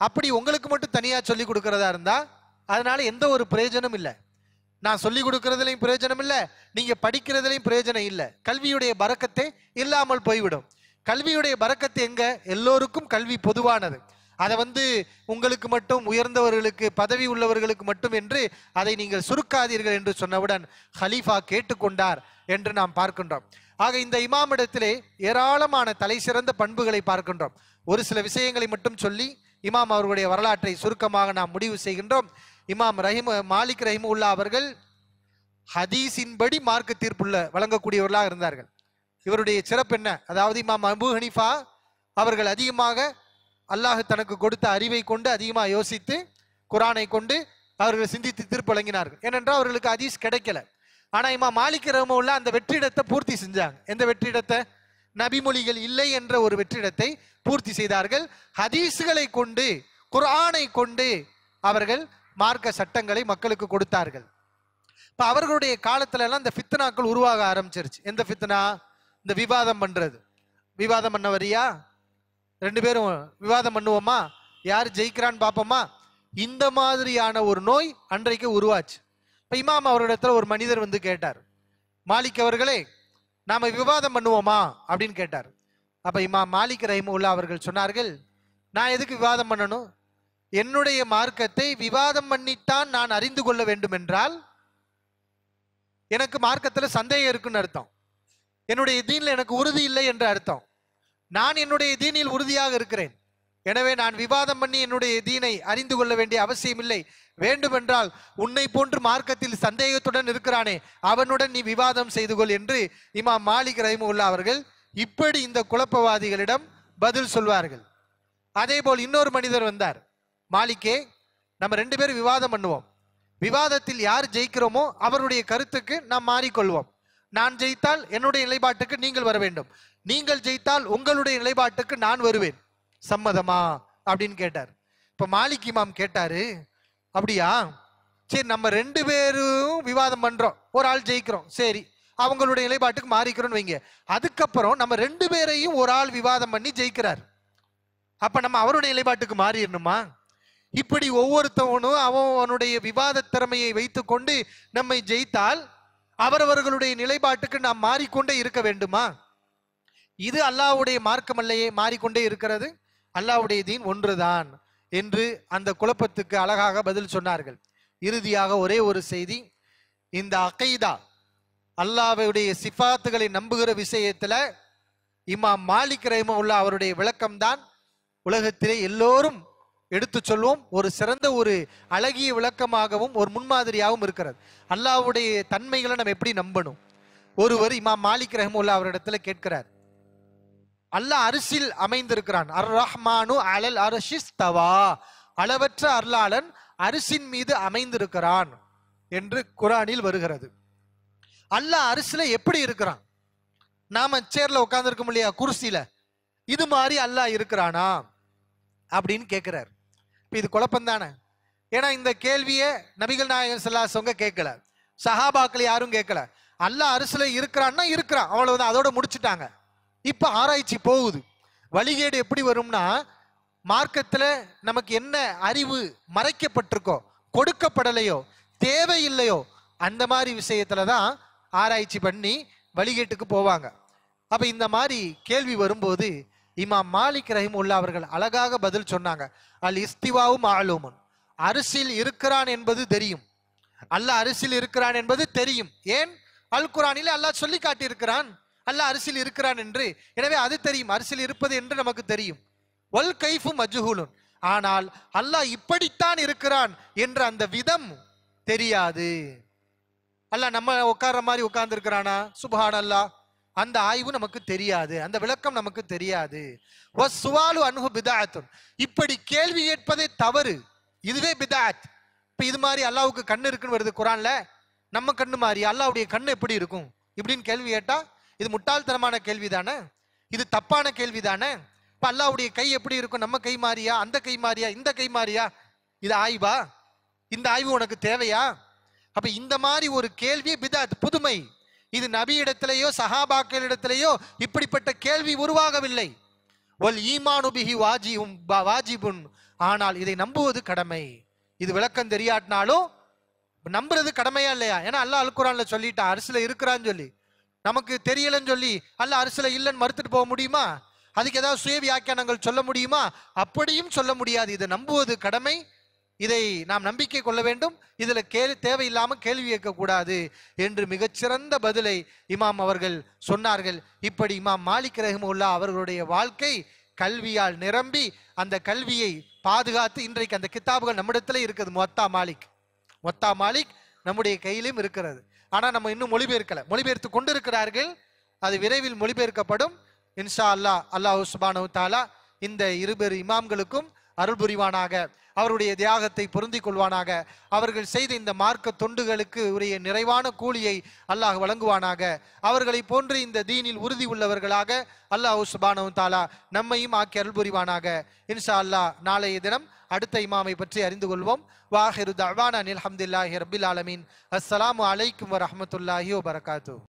அப்படி உங்களுக்கு மட்டும் தனியா சொல்லி கொடுக்கறதா இருந்தா அதனால எந்த ஒரு பிரயோஜனம் இல்லை, நான் சொல்லி கொடுக்கறதுலையும் பிரயோஜனம் இல்லை, நீங்க படிக்கிறதுலையும் பிரயோஜனம் இல்லை, கல்வியுடைய பரக்கத்தை இல்லாமல் போய்விடும். கல்வியுடைய பரக்கத்து எங்க? எல்லோருக்கும் கல்வி பொதுவானது, அதை வந்து உங்களுக்கு மட்டும், உயர்ந்தவர்களுக்கு, பதவி உள்ளவர்களுக்கு மட்டும் என்று அதை நீங்கள் சுருக்காதீர்கள் என்று சொன்னவுடன் ஹலீஃபா கேட்டுக்கொண்டார் என்று நாம் பார்க்கின்றோம். ஆக இந்த இமாமிடத்திலே ஏராளமான தலை சிறந்த பண்புகளை பார்க்கின்றோம். ஒரு சில விஷயங்களை மட்டும் சொல்லி இமாம் அவர்களுடைய வரலாற்றை சுருக்கமாக நாம் முடிவு செய்கின்றோம். இமாம் மாலிக் ரஹிமஹுல்லாஹ் அவர்கள் ஹதீஸின்படி மார்க்க தீர்ப்புள்ள வழங்கக்கூடியவர்களாக இருந்தார்கள். இவருடைய சிறப்பு என்ன? அதாவது இமாம் அபூ ஹனீஃபா அவர்கள் அதிகமாக அல்லாஹ் தனக்கு கொடுத்த அறிவை கொண்டு அதிகமாக யோசித்து குரானை கொண்டு அவர்கள் சிந்தித்து தீர்ப்பு வழங்கினார்கள். ஏனென்றால் அவர்களுக்கு ஹதீஸ் கிடைக்கல. ஆனா இமாம் மாலிக் ரஹிமஹுல்லாஹ் அந்த வெற்றிடத்தை பூர்த்தி செஞ்சாங்க. எந்த வெற்றிடத்தை? நபிமொழிகள் இல்லை என்ற ஒரு வெற்றிடத்தை பூர்த்தி செய்தார்கள். ஹதீஸ்களை கொண்டு, குர்ஆனை கொண்டு அவர்கள் மார்க்க சட்டங்களை மக்களுக்கு கொடுத்தார்கள். இப்ப அவர்களுடைய காலத்துல எல்லாம் இந்த ஃபித்னாக்கள் உருவாக ஆரம்பிச்சிருச்சு. எந்த ஃபித்னா? இந்த விவாதம் பண்றது. விவாதம் பண்ண வரியா, 2 பேரும் விவாதம் பண்ணுவோமா, யார் ஜெயிக்கிறான்னு பார்ப்போமா, இந்த மாதிரியான ஒரு நோய் அன்றைக்கு உருவாச்சு. இப்ப இமாம் அவரிடத்துல ஒரு மனிதர் வந்து கேட்டார், மாலிக் அவர்களே, நாம விவாதம் பண்ணுவோமா அப்படின்னு கேட்டார். அப்ப இமாம் மாலிக் ரஹிமஹுல்லாஹ் அவர்கள் சொன்னார்கள், நான் எதுக்கு விவாதம் பண்ணணும்? என்னுடைய மார்க்கத்தை விவாதம் பண்ணித்தான் நான் அறிந்து கொள்ள வேண்டும் என்றால் எனக்கு மார்க்கத்துல சந்தேகம் இருக்குன்னு அர்த்தம், என்னுடைய தீன்ல எனக்கு உறுதி இல்லை என்று அர்த்தம். நான் என்னுடைய தீனில் உறுதியாக இருக்கிறேன், எனவே நான் விவாதம் பண்ணி என்னுடைய தீனை அறிந்து கொள்ள வேண்டிய அவசியம் இல்லை. வேண்டுமென்றால் உன்னை போன்று மார்க்கத்தில் சந்தேகத்துடன் இருக்கிறானே அவனுடன் நீ விவாதம் செய்து கொள் என்று இமாம் மாலிக் ரஹிமஹுல்லாஹ் அவர்கள் இப்படி இந்த குழப்பவாதிகளிடம் பதில் சொல்வார்கள். அதே போல் இன்னொரு மனிதர் வந்தார், மாலிக்கே, நம்ம 2 பேரும் விவாதம் பண்ணுவோம், விவாதத்தில் யார் ஜெயிக்கிறோமோ அவருடைய கருத்துக்கு நாம் மாறிக்கொள்வோம், நான் ஜெயித்தால் என்னுடைய நிலைப்பாட்டுக்கு நீங்கள் வர வேண்டும், நீங்கள் ஜெயித்தால் உங்களுடைய நிலைப்பாட்டுக்கு நான் வருவேன், சம்மதமா அப்படின்னு கேட்டார். இப்ப மாலிக் இமாம் கேட்டாரு, அப்படியா, சரி நம்ம 2 பேரும் விவாதம் பண்றோம், ஒரு ஆள் ஜெயிக்கிறோம், சரி அவங்களுடைய நிலைப்பாட்டுக்கு மாறிக்கிறோம்னு வைங்க, அதுக்கப்புறம் நம்ம 2 பேரையும் ஒரு ஆள் விவாதம் பண்ணி ஜெயிக்கிறார், அப்ப நம்ம அவருடைய நிலைப்பாட்டுக்கு மாறிடணுமா? இப்படி ஒவ்வொருத்தவனும் அவனுடைய விவாத திறமையை வைத்துக் கொண்டு நம்மை ஜெயித்தால் அவரவர்களுடைய நிலைப்பாட்டுக்கு நாம் மாறிக்கொண்டே இருக்க வேண்டுமா? இது அல்லாஹ்வுடைய மார்க்கம் அல்லையே, மாறிக்கொண்டே இருக்கிறது, அல்லாஹ்வுடைய தீன் ஒன்றுதான் என்று அந்த குழப்பத்துக்கு அழகாக பதில் சொன்னார்கள். இறுதியாக ஒரே ஒரு செய்தி, இந்த அகைதா அல்லாஹ்வுடைய சிஃபாத்துகளை நம்புகிற விஷயத்துல இமாம் மாலிக் ரஹிமஹுல்லாஹ் அவருடைய விளக்கம்தான் உலகத்திலே எல்லோரும் எடுத்து சொல்வோம் ஒரு சிறந்த ஒரு அழகிய விளக்கமாகவும் ஒரு முன்மாதிரியாகவும் இருக்கிறது. அல்லாஹ்வுடைய தன்மைகளை நம்ம எப்படி நம்பணும்? ஒருவர் இமாம் மாலிக் ரஹ்மத்துல்லாஹி அவரிடத்துல கேட்கிறார், அல்லாஹ் அரிசில் அமைந்திருக்கிறான், அர் ரஹ்மானு அலல் அர்ஷிஸ் தவா, அளவற்ற அருளாளன் அரிசின் மீது அமைந்திருக்கிறான் என்று குர்ஆனில் வருகிறது. அல்லாஹ் அரிசில எப்படி இருக்கிறான்? நாம சேர்ல உட்கார்ந்துருக்கோம் இல்லையா, குர்சியில, இது மாதிரி அல்லாஹ் இருக்கிறானா அப்படின்னு கேட்கிறார். இப்ப இது குழப்பம் தானே. ஏன்னா இந்த கேள்வியை நபிகள் நாயகம் ஸல்லல்லாஹு அலைஹி வஸல்லம் கேட்கல, சஹாபாக்கள் யாரும் கேட்கல. அல்லாஹ் அரிசில இருக்கிறான்னா இருக்கிறான், அவ்வளவுதான், அதோட முடிச்சுட்டாங்க. இப்ப ஆராய்ச்சி போகுது. வழிகேடு எப்படி வரும்னா, மார்க்கத்துல நமக்கு என்ன அறிவு மறைக்கப்பட்டிருக்கோ, கொடுக்கப்படலையோ, தேவையில்லையோ, அந்த மாதிரி விஷயத்துலதான் ஆராய்ச்சி பண்ணி வழிகேட்டுக்கு போவாங்க. அப்ப இந்த மாதிரி கேள்வி வரும்போது இமாம் மாலிக் ரஹிமத்துல்லாஹி அவர்கள் அழகாக பதில் சொன்னாங்க. அல் இஸ்திவாவு மாலூமுன், அரிசில் இருக்கிறான் என்பது தெரியும், அல்லாஹ் அரிசில் இருக்கிறான் என்பது தெரியும். ஏன்? அல் குர்ஆனிலே அல்லாஹ் சொல்லி காட்டியிருக்கிறான் அல்லாஹ் அரிசில் இருக்கிறான் என்று. எனவே அது தெரியும், அரிசில் இருப்பது என்று நமக்கு தெரியும். வல் கைஃபு மஜ்ஹூலுன், ஆனால் அல்லாஹ் இப்படித்தான் இருக்கிறான் என்ற அந்த விதம் தெரியாது. அல்லாஹ் நம்ம உட்கார்ற மாதிரி உட்கார்ந்து இருக்கிறானா, சுப்ஹான் அல்லாஹ், அந்த ஆய்வு நமக்கு தெரியாது, அந்த விளக்கம் நமக்கு தெரியாது. வஸ்ஸுவாலு அன்ஹு பித்அத்துன், இப்படி கேள்வி கேட்பதே தவறு, இதுவே பித்அத். இப்ப இது மாதிரி அல்லாஹ்வுக்கு கண்ணு இருக்குன்னு வருது குர்ஆன்ல, நம்ம கண்ணு மாதிரி அல்லாஹ்வுடைய கண்ணு எப்படி இருக்கும் இப்படின்னு கேள்வி கேட்டா இது முட்டாள்தனமான கேள்வி தானே, இது தப்பான கேள்வி தானே. இப்ப அல்லாஹ்வுடைய கை எப்படி இருக்கும், நம்ம கை மாறியா, அந்த கை மாறியா, இந்த கை மாறியா, இது ஆய்வா? இந்த ஆய்வு உனக்கு தேவையா? அப்ப இந்த மாதிரி ஒரு கேள்வி பித்அத், புதுமை. இது நபி இடத்திலேயோ சஹாபாக்களிடத்திலேயோ இப்படிப்பட்ட கேள்வி உருவாகவில்லை. வல் ஈமானு பிஹி வாஜிபுன், ஆனால் இதை நம்புவது கடமை. இது விளக்கம் தெரியாட்டினாலும் நம்புறது கடமையா இல்லையா? ஏன்னா அல்லாஹ் அல் குர்ஆன்ல சொல்லிட்டான் அரிசில இருக்கிறான்னு சொல்லி. நமக்கு தெரியலன்னு சொல்லி அல்லாஹ் அரிசில இல்லைன்னு மறுத்துட்டு போக முடியுமா? அதுக்கு ஏதாவது சுய வியாக்கியானங்கள் சொல்ல முடியுமா? அப்படியும் சொல்ல முடியாது. இதை நம்புவது கடமை, இதை நாம் நம்பிக்கை கொள்ள வேண்டும், இதுல தேவையில்லாம கேள்வி கேட்க கூடாது என்று மிகச்சிறந்த பதிலை இமாம் அவர்கள் சொன்னார்கள். இப்படி இமாம் மாலிக் ரஹ்மத்துல்லாஹி அவர்களுடைய வாழ்க்கை கல்வியால் நிரம்பி அந்த கல்வியை பாதுகாத்து இன்றைக்கு அந்த கிதாபுகள் நம்மிடத்துல இருக்குது. முவத்தா மாலிக் நம்முடைய கையிலும் இருக்கிறது. ஆனா நம்ம இன்னும் மொழிபெயர்க்கல, மொழிபெயர்த்து கொண்டிருக்கிறார்கள். அது விரைவில் மொழிபெயர்க்கப்படும் இன்ஷா அல்லாஹ். அல்லாஹ் சுப்ஹானஹு வ தஆலா இந்த இருபெரு இமாம்களுக்கும் அருள் புரிவானாக, அவருடைய தியாகத்தை பொருந்திக் கொள்வானாக, அவர்கள் செய்த இந்த மார்க்க தொண்டுகளுக்கு உரிய நிறைவான கூலியை அல்லாஹ் வழங்குவானாக. அவர்களை போன்று இந்த தீனில் உறுதி உள்ளவர்களாக அல்லாஹ் சுப்ஹானஹு வ தஆலா நம்மையும் ஆக்கி அருள் புரிவானாக. இன்ஷா அல்லாஹ் நாளைய தினம் அடுத்த இமாமை பற்றி அறிந்து கொள்வோம். வாஹிரு தஅவானா அல்ஹம்துலில்லாஹி ரப்பில் ஆலமீன். அஸ்ஸலாமு அலைக்கும் வரஹ்மத்துல்லாஹி வபரகாத்துஹு.